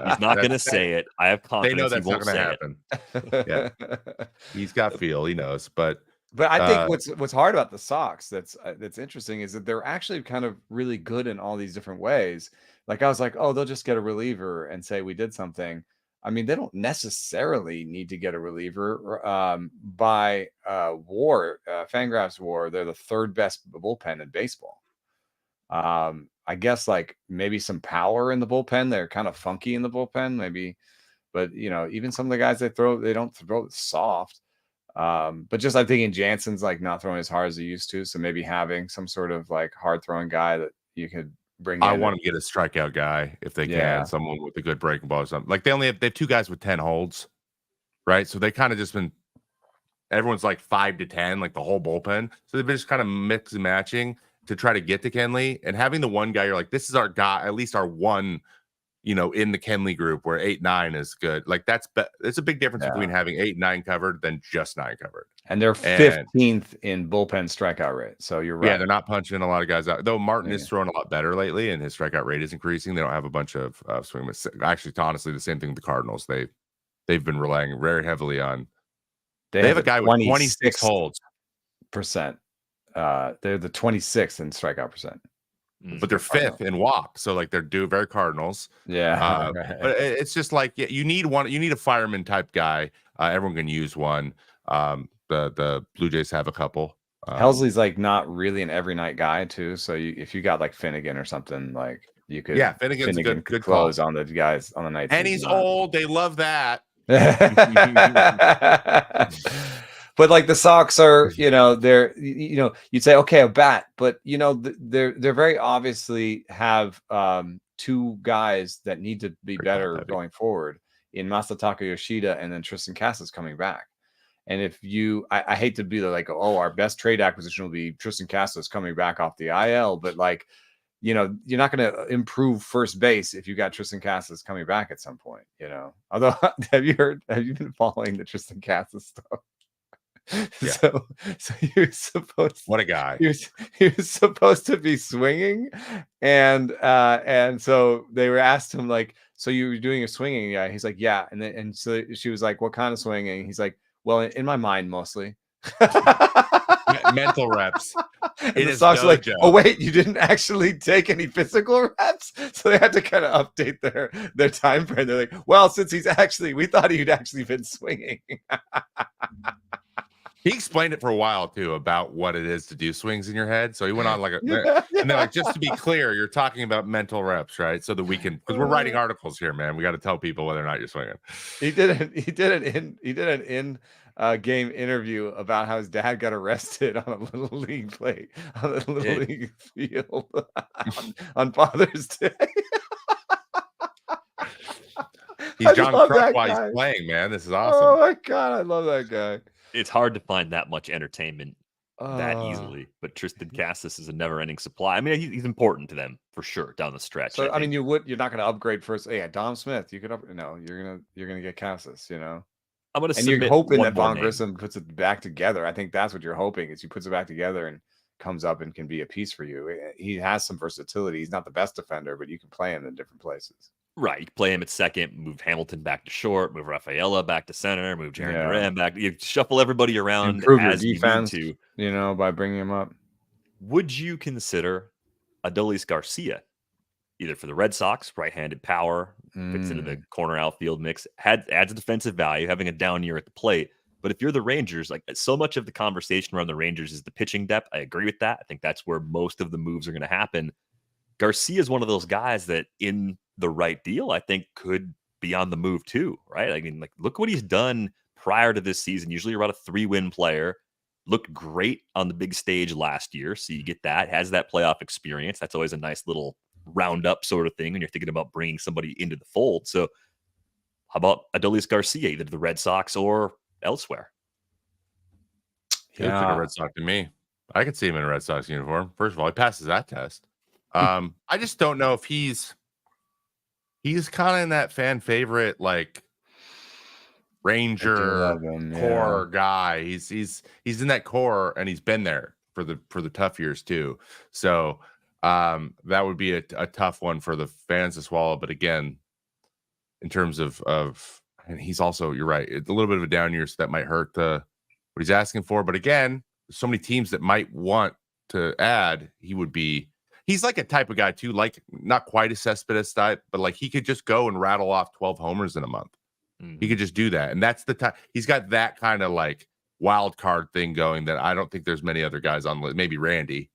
He's not going to say it. I have confidence. They know that's not going to happen. Yeah. He's got feel. He knows, but I think what's hard about the Sox that's interesting is that they're actually kind of really good in all these different ways. Like I was like, oh, they'll just get a reliever and say we did something. I mean, they don't necessarily need to get a reliever. By Fangraphs WAR, they're the 3rd best bullpen in baseball. I guess like maybe some power in the bullpen. They're kind of funky in the bullpen, maybe. But even some of the guys they don't throw it soft. But just I'm thinking Jansen's like not throwing as hard as he used to. So maybe having some sort of like hard throwing guy that you could bring. I want to get a strikeout guy if they can, someone with a good breaking ball or something. Like they have 2 guys with 10 holds, right? So they kind of just been everyone's like 5 to 10, like the whole bullpen. So they've been just kind of mix and matching to try to get to Kenley and having the one guy. You're like, this is our guy, at least our one. In the Kenley group where 8-9 is good. Like it's a big difference between having 8-9 covered than just 9 covered. And they're 15th in bullpen strikeout rate. So you're right. Yeah, they're not punching a lot of guys out. Though Martin is throwing a lot better lately, and his strikeout rate is increasing. They don't have a bunch of swing. Actually, honestly, the same thing with the Cardinals. They've been relying very heavily on. They have a guy with 26 holds. They're the 26th in strikeout percent. But they're 5th in walk, so like they're very Cardinals. Yeah, but it's just like you need one. You need a fireman type guy. Everyone can use one. The Blue Jays have a couple. Helsley's like not really an every night guy too. So if you got like Finnegan or something, like you could. Yeah, Finnegan's good close on the guys on the night. And he's old. They love that. But like the Sox are, they're, you'd say, okay, a bat, but they're very obviously have 2 guys that need to be better going forward in Masataka Yoshida and then Tristan Casas coming back. And if I hate to be like, oh, our best trade acquisition will be Tristan Casas coming back off the IL, but like you're not going to improve first base if you got Tristan Casas coming back at some point, Although, have you been following the Tristan Casas stuff? Yeah. So he was supposed. What a guy. He was supposed to be swinging, and so they were asked him like, so you were doing a swinging? Yeah. He's like, yeah. And so she was like, what kind of swinging? He's like, well, in my mind mostly. Mental reps. And the Sox like, oh wait, you didn't actually take any physical reps, so they had to kind of update their time frame. They're like, well, since we thought he'd actually been swinging. He explained it for a while too about what it is to do swings in your head. So he went on like and they're like, just to be clear, you're talking about mental reps, right? So that we can, because we're writing articles here, man. We got to tell people whether or not you're swinging. He did an in-game interview about how his dad got arrested on a little league league field on Father's Day. He's John Crump while he's playing, man. This is awesome. Oh my God, I love that guy. It's hard to find that much entertainment that easily, but Tristan Casas is a never-ending supply. I mean, he's important to them for sure down the stretch. So I mean, you're not going to upgrade first. Yeah, Dom Smith, you could no, you're gonna get Casas. I'm gonna, and you're hoping that Von Grissom puts it back together. I think that's what you're hoping is he puts it back together and comes up and can be a piece for you. He has some versatility. He's not the best defender, but you can play him in different places. Right, you play him at second, move Hamilton back to short, move Rafaela back to center, move Jaron Duran back. You shuffle everybody around, improve your defense, you need to, by bringing him up. Would you consider Adolis Garcia, either for the Red Sox, right-handed power, fits into the corner outfield mix, adds defensive value, having a down year at the plate? But if you're the Rangers, like so much of the conversation around the Rangers is the pitching depth. I agree with that. I think that's where most of the moves are going to happen. Garcia is one of those guys that in the right deal, I think could be on the move too, right? I mean, like, look what he's done prior to this season. Usually about a 3-win player. Looked great on the big stage last year. So you get that, has that playoff experience. That's always a nice little roundup sort of thing when you're thinking about bringing somebody into the fold. So how about Adolis Garcia, either to the Red Sox or elsewhere? He looks like a Red Sox to me. I could see him in a Red Sox uniform. First of all, he passes that test. I just don't know if he's kind of in that fan favorite, like Ranger core guy. He's in that core, and he's been there for the tough years too. So that would be a tough one for the fans to swallow. But again, in terms of and he's also, you're right, it's a little bit of a down year, so that might hurt what he's asking for. But again, there's so many teams that might want to add. He's like a type of guy too, like not quite a Cespedes type, but like he could just go and rattle off 12 homers in a month. He could just do that. And that's the time he's got that kind of like wild card thing going that I don't think there's many other guys on, maybe Randy.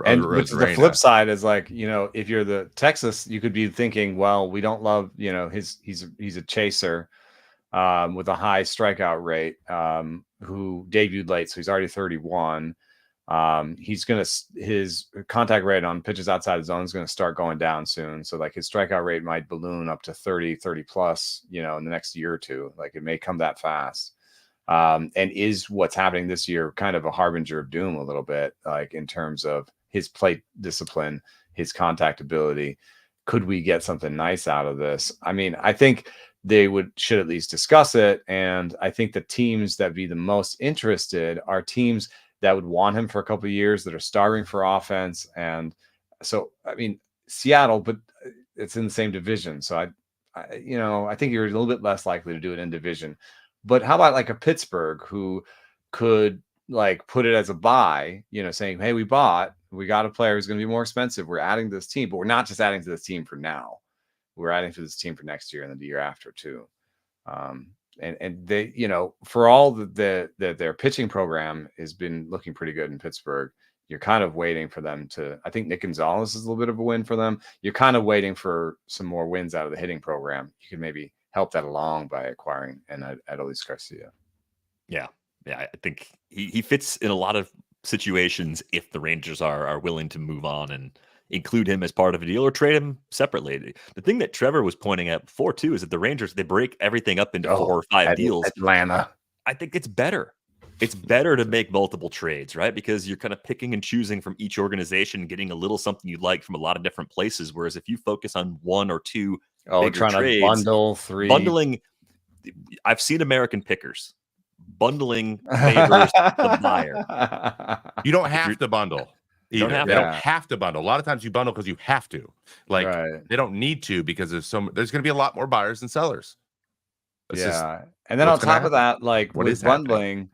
And the flip side is like, if you're the Texas, you could be thinking, well, we don't love, he's a chaser with a high strikeout rate who debuted late. So he's already 31. His contact rate on pitches outside the zone is going to start going down soon. So like his strikeout rate might balloon up to 30 plus, in the next year or two. Like it may come that fast. And is what's happening this year kind of a harbinger of doom a little bit, like in terms of his plate discipline, his contact ability? Could we get something nice out of this? I mean, I think they should at least discuss it. And I think the teams that be the most interested are teams that would want him for a couple of years, that are starving for offense. And so, I mean, Seattle, but it's in the same division. So I think you're a little bit less likely to do it in division. But how about like a Pittsburgh who could like put it as a buy, saying, hey, we got a player who's going to be more expensive. We're adding to this team, but we're not just adding to this team for now. We're adding to this team for next year and the year after too. And they, for all that their pitching program has been looking pretty good in Pittsburgh, you're kind of waiting for them to. I think Nick Gonzalez is a little bit of a win for them. You're kind of waiting for some more wins out of the hitting program. You can maybe help that along by acquiring Adolis Garcia. Yeah, I think he fits in a lot of situations if the Rangers are willing to move on and include him as part of a deal or trade him separately. The thing that Trevor was pointing at before too is that the Rangers, they break everything up into 4 or 5 deals. Atlanta. I think it's better it's better to make multiple trades, right? Because you're kind of picking and choosing from each organization, getting a little something you like from a lot of different places. Whereas if you focus on one or two bigger trying trades, to bundle 3. bundling, I've seen American pickers. Bundling favors the buyer. You don't have to bundle. They don't have to bundle. A lot of times you bundle because you have to. Like they don't need to because there's going to be a lot more buyers than sellers. And then on top of that, like with bundling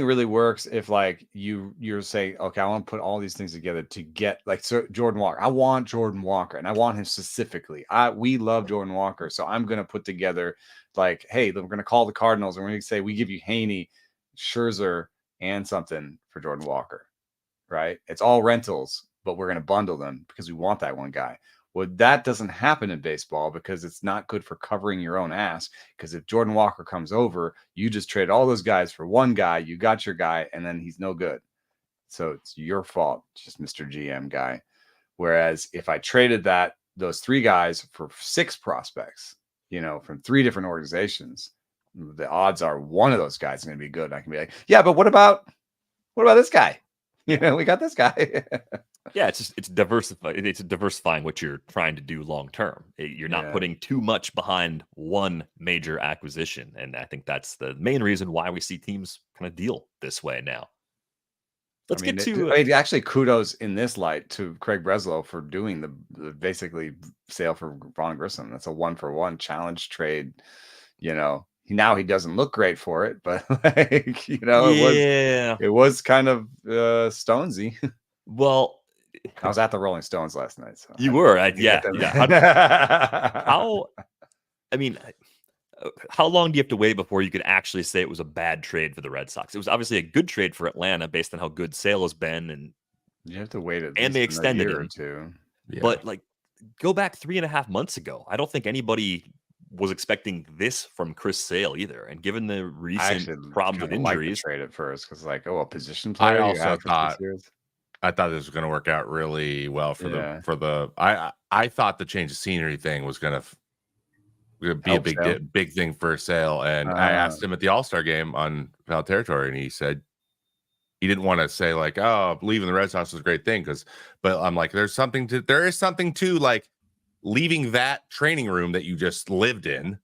really works if like you're saying, okay, I want to put all these things together to get like Jordan Walker. I want Jordan Walker, and I want him specifically. We love Jordan Walker, so I'm gonna put together like, hey, we're gonna call the Cardinals and we're gonna say we give you Haney, Scherzer, and something for Jordan Walker. Right? It's all rentals, but we're gonna bundle them because we want that one guy. Well, that doesn't happen in baseball because it's not good for covering your own ass. Because if Jordan Walker comes over, you just trade all those guys for one guy. You got your guy, and then he's no good. So it's your fault, just Mr. GM guy. Whereas if I traded those 3 guys for 6 prospects, from 3 different organizations, the odds are one of those guys is going to be good. I can be like, yeah, but what about this guy? We got this guy. Yeah, it's diversifying. It's diversifying what you're trying to do long term. You're not putting too much behind one major acquisition, and I think that's the main reason why we see teams kind of deal this way now. Let's get to actually kudos in this light to Craig Breslow for doing the basically sale for Ron Grissom. That's a 1-for-1 challenge trade. Now he doesn't look great for it, but it was kind of Stonesy. Well, I was at the Rolling Stones last night. So you were, yeah. How long do you have to wait before you could actually say it was a bad trade for the Red Sox? It was obviously a good trade for Atlanta based on how good Sale has been, and you have to wait and they extended him or 2. Yeah. But like, go back 3.5 months ago. I don't think anybody was expecting this from Chris Sale either. And given the recent problems with injuries, trade at first because a position player. I thought this was going to work out really well for the. I thought the change of scenery thing was going to be a big thing for Sale, and I asked him at the All-Star game on Foul Territory, and he said he didn't want to say like, "Oh, leaving the Red Sox was a great thing," but I'm like, there is something to like leaving that training room that you just lived in,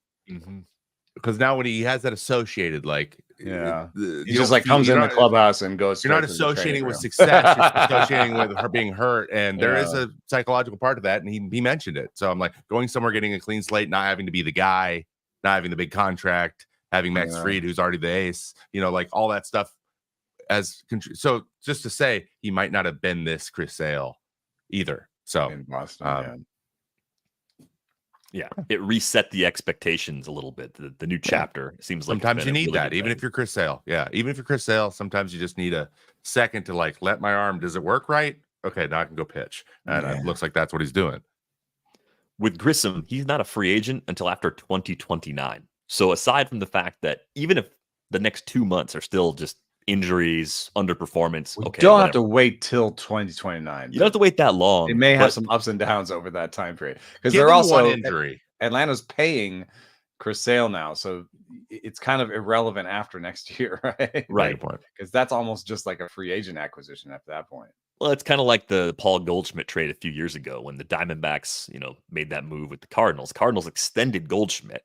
because now when he has that associated, like, he just like comes in the clubhouse and goes. You're not associating with success. You're associating with her being hurt, and there is a psychological part of that, and he mentioned it. So I'm like, going somewhere, getting a clean slate, not having to be the guy, not having the big contract, having Max Fried, who's already the ace, like all that stuff. So just to say, he might not have been this Chris Sale either. So in Boston, yeah, it reset the expectations a little bit. The new chapter seems like sometimes you need that, even if you're Chris Sale. Yeah, even if you're Chris Sale, sometimes you just need a second to like let my arm. Does it work right? Okay, now I can go pitch, and it looks like that's what he's doing. With Grissom, he's not a free agent until after 2029. So aside from the fact that even if the next 2 months are still just injuries, underperformance, you don't have to wait till 2029. You don't have to wait that long. It may have some ups and downs over that time period because they're also one injury. Atlanta's paying Chris Sale now, so it's kind of irrelevant after next year, right? Right. Because that's almost just like a free agent acquisition after that point. Well, it's kind of like the Paul Goldschmidt trade a few years ago when the Diamondbacks, made that move with the Cardinals. Cardinals extended Goldschmidt.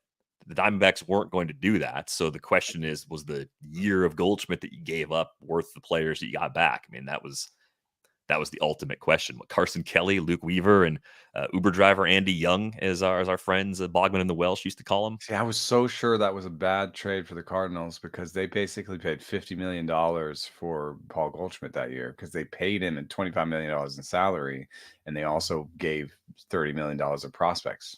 The Diamondbacks weren't going to do that. So the question is, was the year of Goldschmidt that you gave up worth the players that you got back? I mean, that was the ultimate question. What Carson Kelly, Luke Weaver, and Uber driver Andy Young, as our friends Bogman and the Welsh used to call him. See, I was so sure that was a bad trade for the Cardinals because they basically paid $50 million for Paul Goldschmidt that year because they paid him $25 million in salary, and they also gave $30 million of prospects.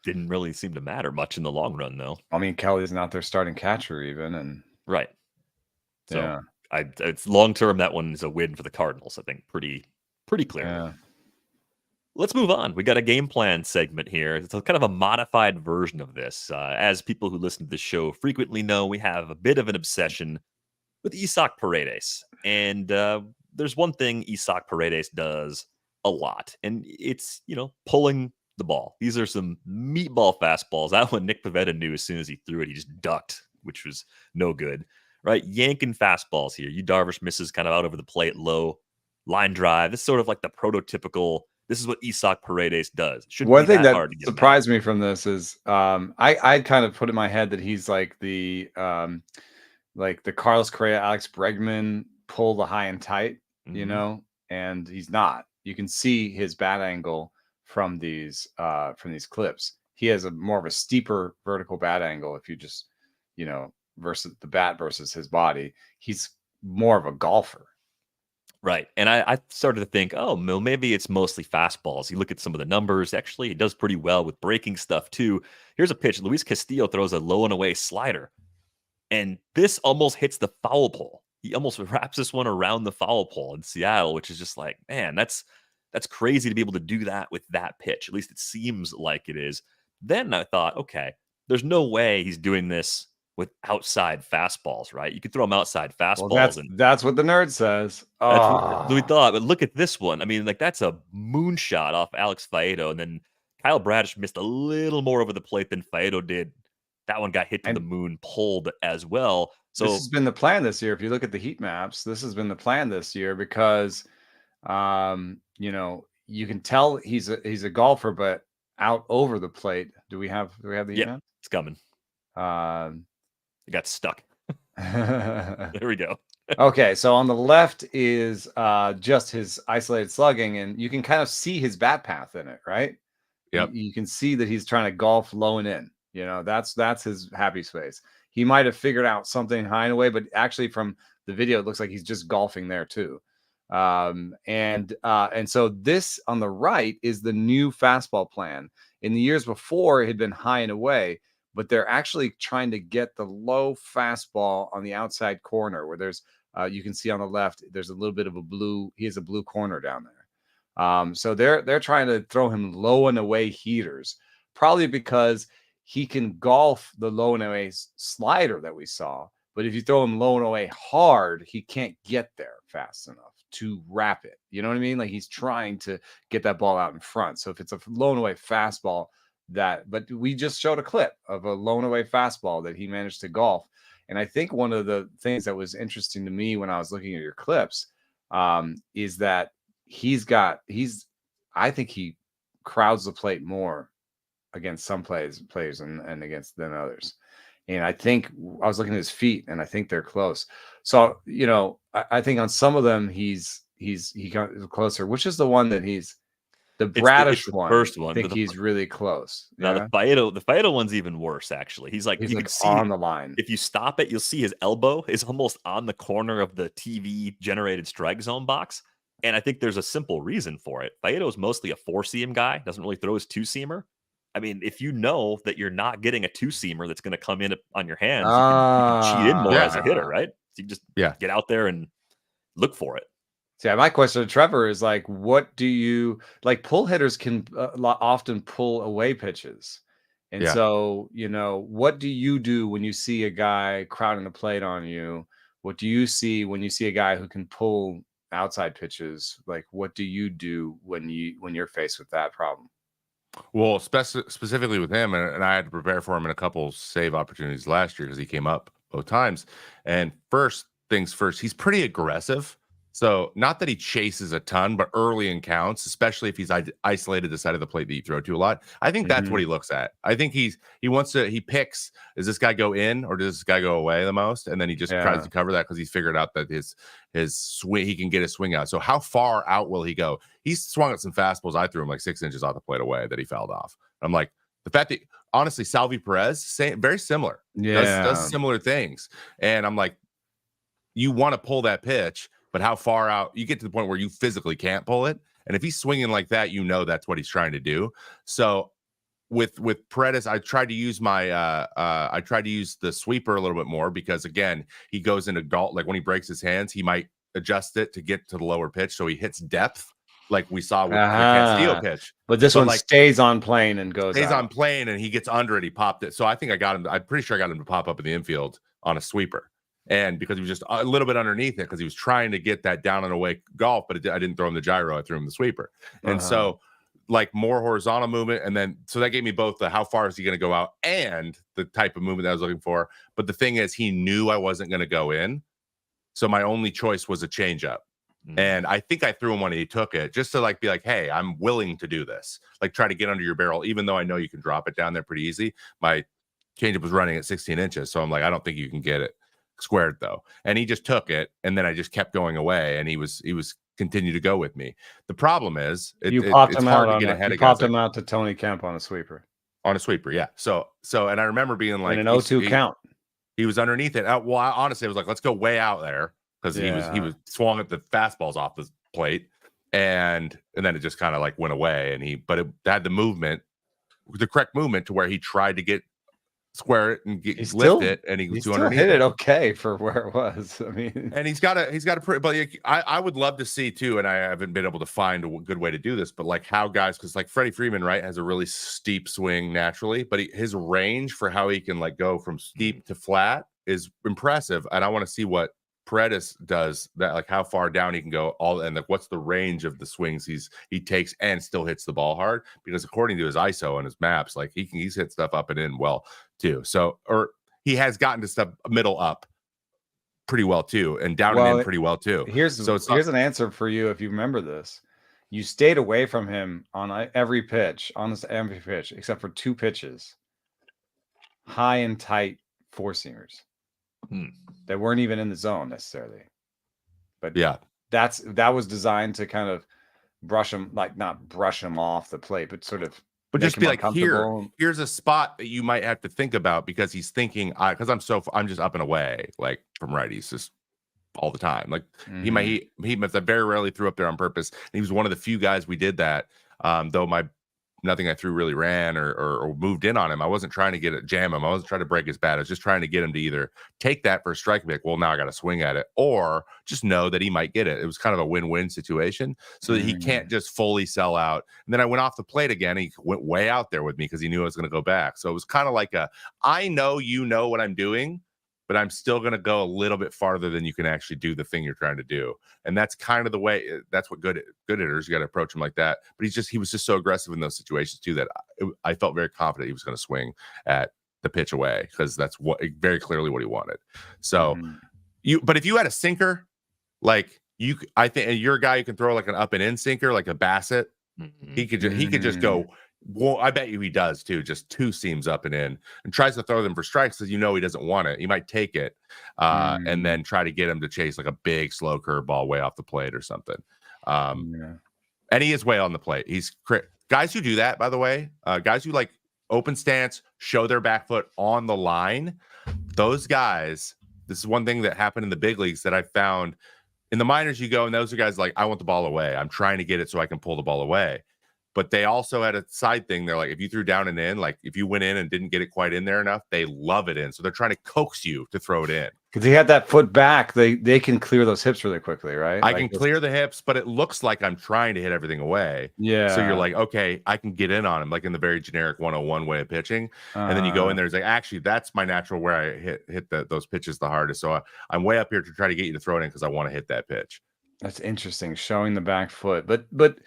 Didn't really seem to matter much in the long run, though. I mean, Kelly's not their starting catcher even, and right. So it's long term. That one is a win for the Cardinals. I think pretty clear. Yeah. Let's move on. We got a game plan segment here. It's kind of a modified version of this. As people who listen to the show frequently know, we have a bit of an obsession with Isaac Paredes, and there's one thing Isaac Paredes does a lot, and it's pulling the ball. These are some meatball fastballs. That one Nick Pivetta knew as soon as he threw it. He just ducked, which was no good. right? Yanking fastballs here. Darvish misses kind of out over the plate, low line drive. This is sort of like the prototypical. This is what Isaac Paredes does. Shouldn't One be thing that that hard to get him out. surprised me from this is I'd kind of put in my head that he's like the Carlos Correa, Alex Bregman pull the high and tight, you Mhm. know, and he's not. You can see his bat angle from these clips. He has a more of a steeper vertical bat angle if you just, you know, versus the bat versus his body. He's more of a golfer. Right. And I started to think, oh, maybe it's mostly fastballs. You look at some of the numbers. Actually, he does pretty well with breaking stuff, too. Here's a pitch. Luis Castillo throws a low and away slider. And this almost hits the foul pole. He almost wraps this one around the foul pole in Seattle, which is just like, man, that's crazy to be able to do that with that pitch. At least it seems like it is. Then I thought, okay, there's no way he's doing this with outside fastballs, right? You could throw him outside fastballs. Well, and that's what the nerd says. that's what we thought. But look at this one. I mean, like that's a moonshot off Alex Faedo. And then Kyle Bradish missed a little more over the plate than Faedo did. That one got hit to the moon, pulled as well. So this has been the plan this year. If you look at the heat maps, this has been the plan this year because, you know, you can tell he's a golfer, but out over the plate. Do we have the heat map? It's coming. It got stuck. There we go. Okay, so on the left is just his isolated slugging, and you can kind of see his bat path in it, right? Yep. You can see that he's trying to golf low and in. You know, that's his happy space. He might have figured out something high and away, but actually from the video, it looks like he's just golfing there too. And so this on the right is the new fastball plan. In the years before, it had been high and away, but they're actually trying to get the low fastball on the outside corner where there's, you can see on the left, there's a little bit of a blue, he has a blue corner down there. So they're trying to throw him low and away heaters, probably because he can golf the low and away slider that we saw. But if you throw him low and away hard, he can't get there fast enough to wrap it. You know what I mean? Like he's trying to get that ball out in front. So if it's a low and away fastball, but we just showed a clip of a low and away fastball that he managed to golf. And I think one of the things that was interesting to me when I was looking at your clips is that I think he crowds the plate more against some players and against than others. And I think I was looking at his feet, and I think they're close. So, you know, I think on some of them he got closer. Which is the one that the Bradish one? First one. I think he's really close. Now the Faedo one's even worse. Actually, he's like you can see on the line. If you stop it, you'll see his elbow is almost on the corner of the TV generated strike zone box. And I think there's a simple reason for it. Faedo is mostly a 4-seam guy. Doesn't really throw his 2-seamer. I mean, if you know that you're not getting a 2-seamer that's going to come in on your hands, you can cheat in more as a hitter, right? So you just get out there and look for it. So yeah, my question to Trevor is like, what do you like? Pull hitters can often pull away pitches, and so you know, what do you do when you see a guy crowding the plate on you? What do you see when you see a guy who can pull outside pitches? Like, what do you do when you're faced with that problem? Well, specifically with him, and I had to prepare for him in a couple save opportunities last year because he came up both times. And first things first, he's pretty aggressive. So not that he chases a ton, but early in counts, especially if he's isolated the side of the plate that you throw to a lot. I think that's what he looks at. I think he picks, does this guy go in or does this guy go away the most? And then he just tries to cover that because he's figured out that his swing, he can get his swing out. So how far out will he go? He's swung at some fastballs. I threw him like 6 inches off the plate away that he fouled off. I'm like, the fact that honestly, Salvi Perez, very similar. Does similar things. And I'm like, you want to pull that pitch, but how far out you get to the point where you physically can't pull it. And if he's swinging like that, you know that's what he's trying to do. So with Paredes, I tried to use the sweeper a little bit more because again, he goes into golf. Like when he breaks his hands, he might adjust it to get to the lower pitch. So he hits depth like we saw with the Castillo pitch. But this one stays on plane and goes on plane and he gets under it. He popped it. So I think I'm pretty sure I got him to pop up in the infield on a sweeper. And because he was just a little bit underneath it, because he was trying to get that down and away golf, but I didn't throw him the gyro. I threw him the sweeper. And so like more horizontal movement, and then so that gave me both the how far is he going to go out and the type of movement that I was looking for. But the thing is, he knew I wasn't going to go in, so my only choice was a changeup. And I think I threw him when he took it, just to like be like, hey, I'm willing to do this. Like try to get under your barrel, even though I know you can drop it down there pretty easy. My changeup was running at 16 inches, so I'm like, I don't think you can get it squared though. And he just took it, and then I just kept going away, and he was continued to go with me. The problem is, it's hard to get ahead of guys. You popped him out to Tony Kemp on a sweeper. On a sweeper, yeah. So, and I remember being like, in an 0-2 count. He was underneath it. Well, honestly, I was like, let's go way out there. Because he was swung at the fastballs off the plate, and then it just kind of like went away. And it had the movement, the correct movement to where he tried to get square it and lift it, and he still hit it okay for where it was. I mean, and he's got a pretty. But I would love to see too, and I haven't been able to find a good way to do this. But like how guys, because like Freddie Freeman, right, has a really steep swing naturally, but his range for how he can like go from steep to flat is impressive, and I want to see what Paredes does, that like how far down he can go, and like what's the range of the swings he takes and still hits the ball hard, because according to his ISO and his maps, like he's hit stuff up and in well too. So, or he has gotten to stuff middle up pretty well too, and down and in pretty well too. Here's an answer for you if you remember this. You stayed away from him on every pitch, except for 2 pitches, high and tight 4-seamers. That weren't even in the zone necessarily, but yeah, that was designed to kind of brush him, like not brush him off the plate, but sort of, but just be like, here's a spot that you might have to think about, because he's thinking, because I'm just up and away like from righties just all the time. Like he must have very rarely threw up there on purpose. And he was one of the few guys we did that. Though nothing I threw really ran or moved in on him. I wasn't trying to jam him. I wasn't trying to break his bat. I was just trying to get him to either take that for a strike and be like, well, now I got to swing at it, or just know that he might get it. It was kind of a win-win situation, so that he can't just fully sell out. And then I went off the plate again. He went way out there with me because he knew I was going to go back. So it was kind of like I know you know what I'm doing, but I'm still going to go a little bit farther than you can actually do the thing you're trying to do. And that's kind of the way, that's what good hitters, you got to approach him like that. But he was just so aggressive in those situations too, that I felt very confident he was going to swing at the pitch away, because that's very clearly what he wanted. So but if you had a sinker, like I think you're a guy who can throw like an up and in sinker, like a Bassett, he could just go. Well, I bet you he does too. Just 2 seams up and in, and tries to throw them for strikes because he doesn't want it. He might take it and then try to get him to chase like a big slow curveball way off the plate or something. And he is way on the plate. Guys who do that, by the way, guys who like open stance, show their back foot on the line. Those guys. This is one thing that happened in the big leagues that I found. In the minors, you go and those are guys like, I want the ball away. I'm trying to get it so I can pull the ball away. But they also had a side thing. They're like, if you threw down and in, like if you went in and didn't get it quite in there enough, they love it in. So they're trying to coax you to throw it in. Because he had that foot back, they can clear those hips really quickly, right? I can clear the hips, but it looks like I'm trying to hit everything away. Yeah. So you're like, okay, I can get in on him, like in the very generic 101 way of pitching. And then you go in there, it's like, actually, that's my natural where I hit those pitches the hardest. So I'm way up here to try to get you to throw it in because I want to hit that pitch. That's interesting, showing the back foot. But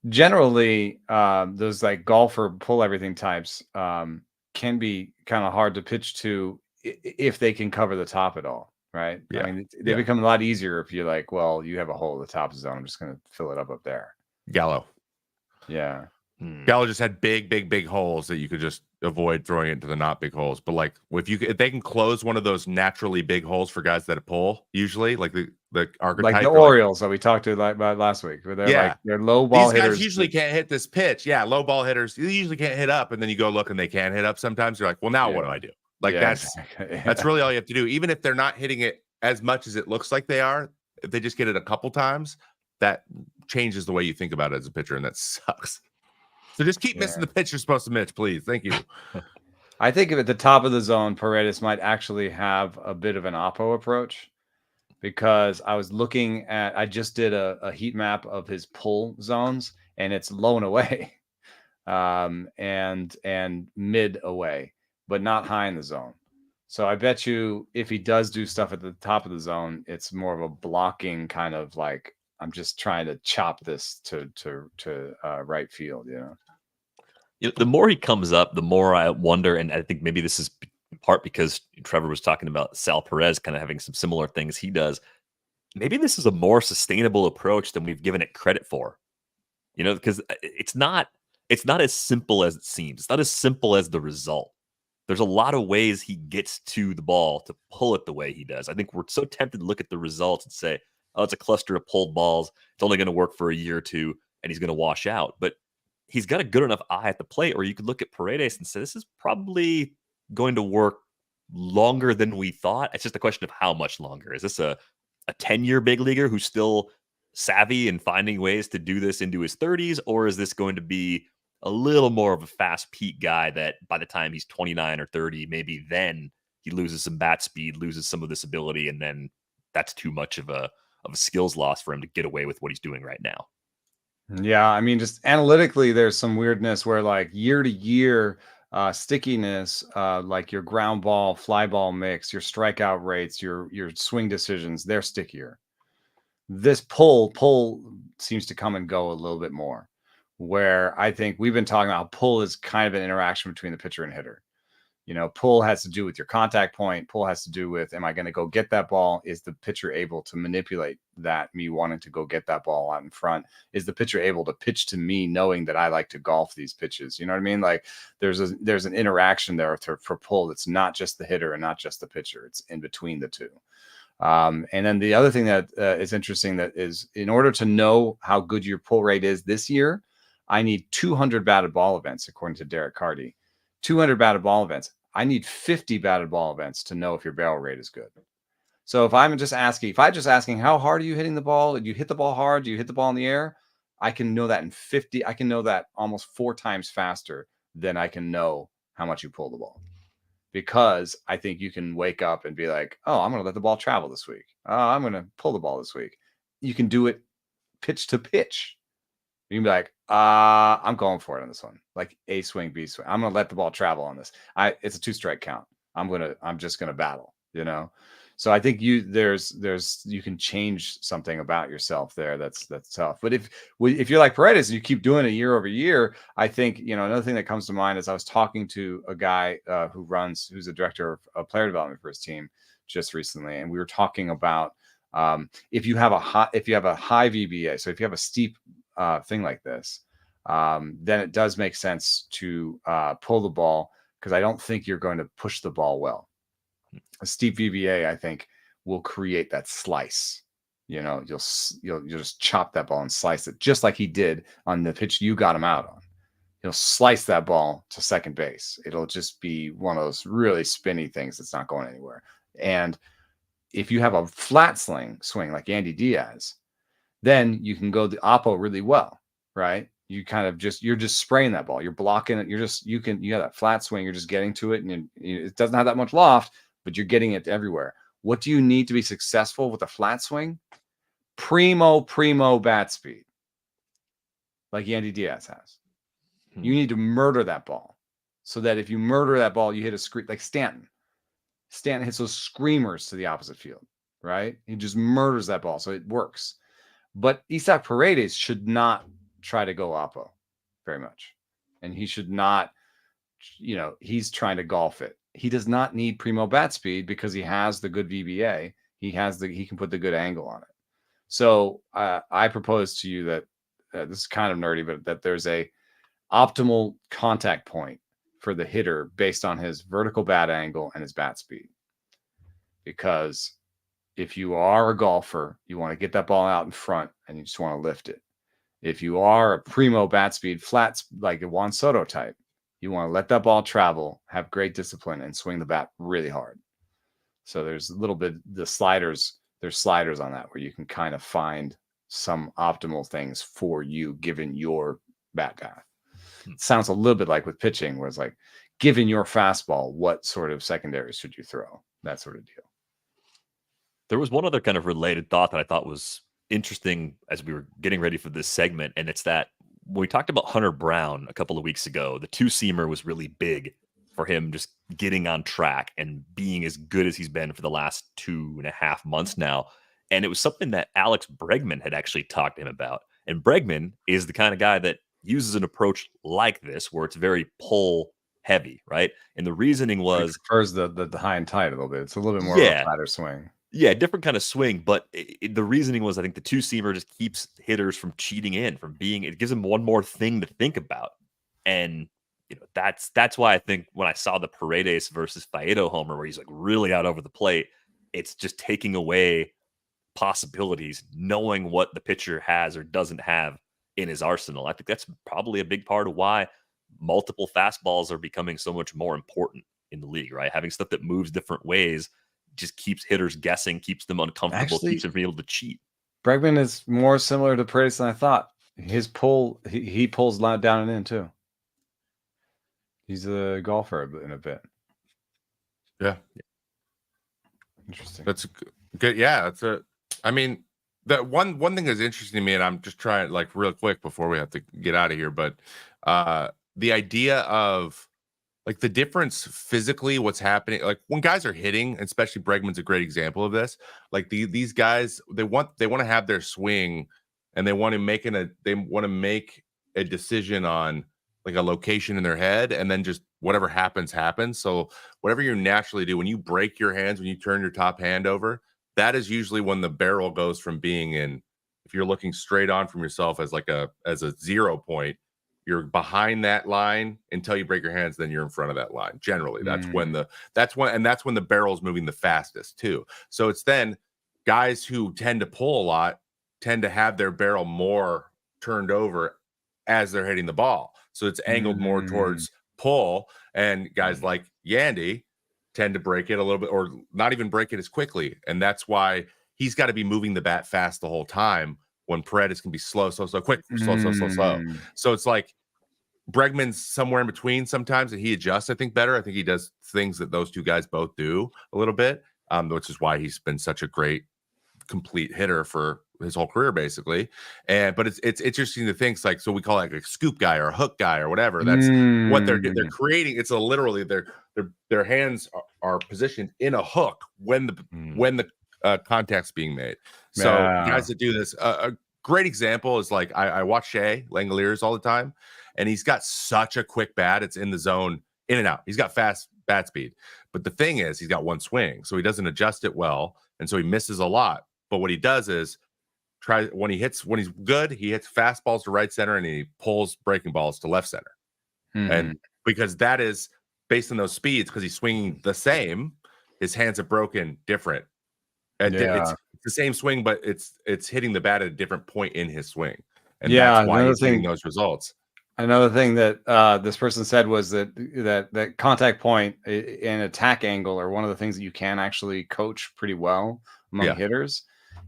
generally, those like golfer pull everything types can be kind of hard to pitch to if they can cover the top at all, right? Yeah. I mean, they become a lot easier if you're like, well, you have a hole at the top zone. I'm just going to fill it up there. Gallo. Yeah. Gallo just had big holes that you could just avoid throwing it into the not big holes. But like if they can close one of those naturally big holes for guys that pull, usually like the archetype, like the Orioles that we talked about last week, where they're they're low ball hitters. These guys usually can't hit this pitch. Yeah, low ball hitters usually can't hit up, and then you go look and they can hit up sometimes. You're like, well, now what do I do? Like that's really all you have to do. Even if they're not hitting it as much as it looks like they are, if they just get it a couple times, that changes the way you think about it as a pitcher, and that sucks. So just keep missing the pitch you're supposed to miss, please. Thank you. I think if at the top of the zone, Paredes might actually have a bit of an oppo approach, because I was looking at, I just did a heat map of his pull zones, and it's low and away and mid away, but not high in the zone. So I bet you if he does do stuff at the top of the zone, it's more of a blocking kind of like I'm just trying to chop this to right field. The more he comes up, the more I wonder, and I think maybe this is in part because Trevor was talking about Sal Perez kind of having some similar things he does. Maybe this is a more sustainable approach than we've given it credit for. Because it's not as simple as it seems. It's not as simple as the result. There's a lot of ways he gets to the ball to pull it the way he does. I think we're so tempted to look at the results and say, oh, it's a cluster of pulled balls. It's only going to work for a year or two, and he's going to wash out. But he's got a good enough eye at the plate, or you could look at Paredes and say, this is probably going to work longer than we thought. It's just a question of how much longer. Is this a 10-year big leaguer who's still savvy and finding ways to do this into his 30s, or is this going to be a little more of a fast peak guy that by the time he's 29 or 30, maybe then he loses some bat speed, loses some of this ability, and then that's too much of a skills loss for him to get away with what he's doing right now? Yeah, I mean, just analytically, there's some weirdness where like year to year stickiness, like your ground ball, fly ball mix, your strikeout rates, your swing decisions, they're stickier. This pull seems to come and go a little bit more, where I think we've been talking about pull is kind of an interaction between the pitcher and hitter. Pull has to do with your contact point. Pull has to do with, am I going to go get that ball? Is the pitcher able to manipulate that, me wanting to go get that ball out in front? Is the pitcher able to pitch to me knowing that I like to golf these pitches? You know what I mean? Like there's an interaction there for pull that's not just the hitter and not just the pitcher. It's in between the two. And then the other thing that is interesting that is, in order to know how good your pull rate is this year, I need 200 batted ball events, according to Derek Carty. 200 batted ball events. I need 50 batted ball events to know if your barrel rate is good. So if I'm just asking, how hard are you hitting the ball? Did you hit the ball hard? Do you hit the ball in the air? I can know that in 50. I can know that almost 4 times faster than I can know how much you pull the ball. Because I think you can wake up and be like, oh, I'm going to let the ball travel this week. Oh, I'm going to pull the ball this week. You can do it pitch to pitch. You can be like, I'm going for it on this one. Like A swing, B swing. I'm going to let the ball travel on this. It's a 2-strike count. I'm just going to battle, So I think you can change something about yourself there. That's tough. But if you're like Paredes and you keep doing it year over year, I think, another thing that comes to mind is I was talking to a guy who's a director of player development for his team just recently. And we were talking about if you have a high VBA, so if you have a steep thing like this, then it does make sense to pull the ball, because I don't think you're going to push the ball well. A steep VBA, I think, will create that slice. You'll just chop that ball and slice it, just like he did on the pitch you got him out on. He'll slice that ball to second base. It'll just be one of those really spinny things that's not going anywhere. And if you have a flat swing like Andy Diaz, then you can go the oppo really well, right? You kind of you're just spraying that ball. You're blocking it. You have that flat swing. You're just getting to it, and it doesn't have that much loft, but you're getting it everywhere. What do you need to be successful with a flat swing? Primo bat speed, like Andy Diaz has. You need to murder that ball, so that if you murder that ball, you hit a screen like Stanton. Stanton hits those screamers to the opposite field, right? He just murders that ball, so it works. But Isaac Paredes should not try to go oppo very much. And he should not, he's trying to golf it. He does not need primo bat speed because he has the good VBA. He can put the good angle on it. So I propose to you that this is kind of nerdy, but that there's a optimal contact point for the hitter based on his vertical bat angle and his bat speed. Because if you are a golfer, you want to get that ball out in front and you just want to lift it. If you are a primo bat speed flats, like a Juan Soto type, you want to let that ball travel, have great discipline, and swing the bat really hard. So there's a little bit, there's sliders on that where you can kind of find some optimal things for you given your bat path. It sounds a little bit like with pitching, where it's like, given your fastball, what sort of secondaries should you throw? That sort of deal. There was one other kind of related thought that I thought was interesting as we were getting ready for this segment, and it's that when we talked about Hunter Brown a couple of weeks ago, the 2-seamer was really big for him just getting on track and being as good as he's been for the last 2.5 months now. And it was something that Alex Bregman had actually talked to him about. And Bregman is the kind of guy that uses an approach like this, where it's very pull heavy, right? And the reasoning was, he prefers the high and tight a little bit. It's a little bit more of a flatter swing. Yeah, different kind of swing, but the reasoning was, I think the two-seamer just keeps hitters from cheating in, from being, it gives them one more thing to think about. And, you know, that's why I think when I saw the Paredes versus Faedo homer, where he's like really out over the plate, it's just taking away possibilities, knowing what the pitcher has or doesn't have in his arsenal. I think that's probably a big part of why multiple fastballs are becoming so much more important in the league, right? Having stuff that moves different ways just keeps hitters guessing, keeps them uncomfortable, keeps them being able to cheat. Bregman is more similar to Paredes than I thought. His pull, he pulls down and in too. He's a golfer in a bit. Yeah. Interesting. That's good. Yeah, I mean, that one thing that's interesting to me, and I'm just trying like real quick before we have to get out of here, but the idea of like the difference physically, what's happening, like when guys are hitting, especially Bregman's a great example of this. Like these guys, they want to have their swing, and they want to make a decision on like a location in their head, and then just whatever happens. So whatever you naturally do when you break your hands, when you turn your top hand over, that is usually when the barrel goes from being in, if you're looking straight on from yourself as a 0 point, you're behind that line until you break your hands, then you're in front of that line. Generally, that's when the barrel's moving the fastest too. So it's then guys who tend to pull a lot tend to have their barrel more turned over as they're hitting the ball. So it's angled more towards pull, and guys like Yandy tend to break it a little bit, or not even break it as quickly. And that's why he's got to be moving the bat fast the whole time, when Paredes can be slow, quick, slow. So it's like Bregman's somewhere in between sometimes, and he adjusts, I think, better. I think he does things that those two guys both do a little bit, which is why he's been such a great complete hitter for his whole career, basically. But it's interesting to think, like, so we call it like a scoop guy or a hook guy or whatever. That's what they're creating. It's literally their hands are positioned in a hook when the contact's being made. So guys that do this, a great example is like I watch Shea Langoliers all the time, and he's got such a quick bat. It's in the zone, in and out. He's got fast bat speed, but the thing is, he's got one swing, so he doesn't adjust it well, and so he misses a lot. But what he does is when he's good, he hits fastballs to right center, and he pulls breaking balls to left center. And because that is based on those speeds, because he's swinging the same, his hands are broken different. It's the same swing, but it's hitting the bat at a different point in his swing, and that's why he's getting those results. Another thing that this person said was that contact point and attack angle are one of the things that you can actually coach pretty well among hitters,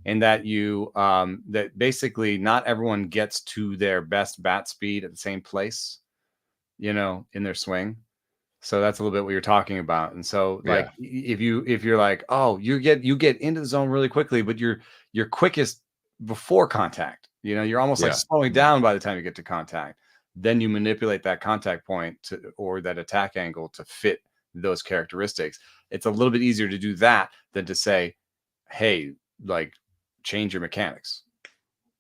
and that that basically not everyone gets to their best bat speed at the same place, in their swing. So that's a little bit what you're talking about. And so like if you're like, oh, you get into the zone really quickly, but you're quickest before contact, you're almost like slowing down by the time you get to contact. Then you manipulate that contact point or that attack angle to fit those characteristics. It's a little bit easier to do that than to say, hey, like, change your mechanics.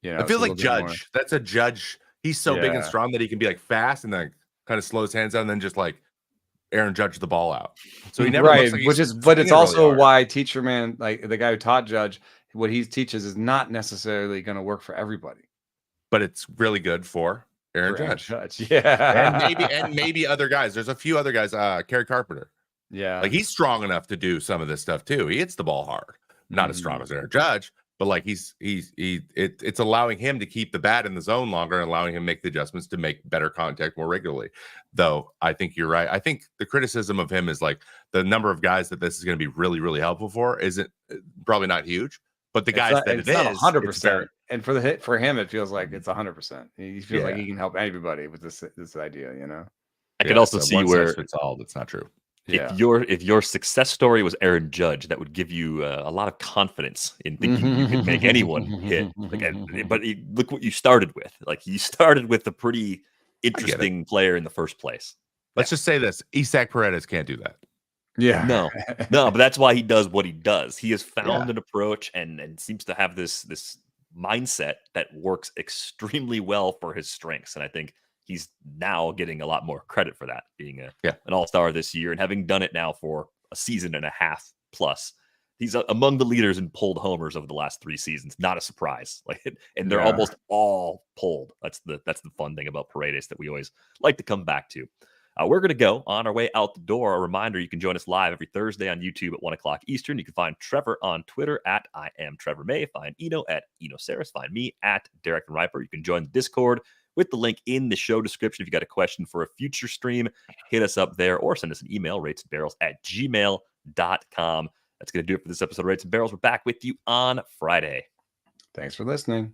I feel like Judge. That's a Judge. He's so big and strong that he can be like fast and then kind of slow his hands down and then just like Aaron Judge the ball out. So he never looks like but it's also really why Teacher Man, like the guy who taught Judge, what he teaches is not necessarily going to work for everybody. But it's really good for Aaron Judge. Yeah. And maybe other guys. There's a few other guys, Kerry Carpenter. Yeah. Like he's strong enough to do some of this stuff too. He hits the ball hard. Not as strong as Aaron Judge, but like it's allowing him to keep the bat in the zone longer and allowing him to make the adjustments to make better contact more regularly. Though I think you're right. I think the criticism of him is like the number of guys that this is going to be really, really helpful for isn't probably not huge, but the guys that it is 100%. And for him, it feels like it's 100%. He feels like he can help anybody with this idea, I could also see where it's all. That's not true. If your success story was Aaron Judge, that would give you a lot of confidence in thinking you could make anyone hit. But look what you started with. Like you started with a pretty interesting player in the first place. Let's just say this: Isaac Paredes can't do that. Yeah. No, but that's why he does what he does. He has found Yeah. an approach and seems to have this mindset that works extremely well for his strengths. And I think he's now getting a lot more credit for that, being an all-star this year and having done it now for a season and a half plus. He's among the leaders in pulled homers over the last 3 seasons. Not a surprise. And they're almost all pulled. That's the fun thing about Paredes that we always like to come back to. We're going to go on our way out the door. A reminder, you can join us live every Thursday on YouTube at 1 o'clock Eastern. You can find Trevor on Twitter at I am Trevor May. Find Eno at Eno Sarris. Find me at Derek and Riper. You can join the Discord with the link in the show description. If you got a question for a future stream, hit us up there or send us an email, ratesandbarrels@gmail.com. That's going to do it for this episode of Rates and Barrels. We're back with you on Friday. Thanks for listening.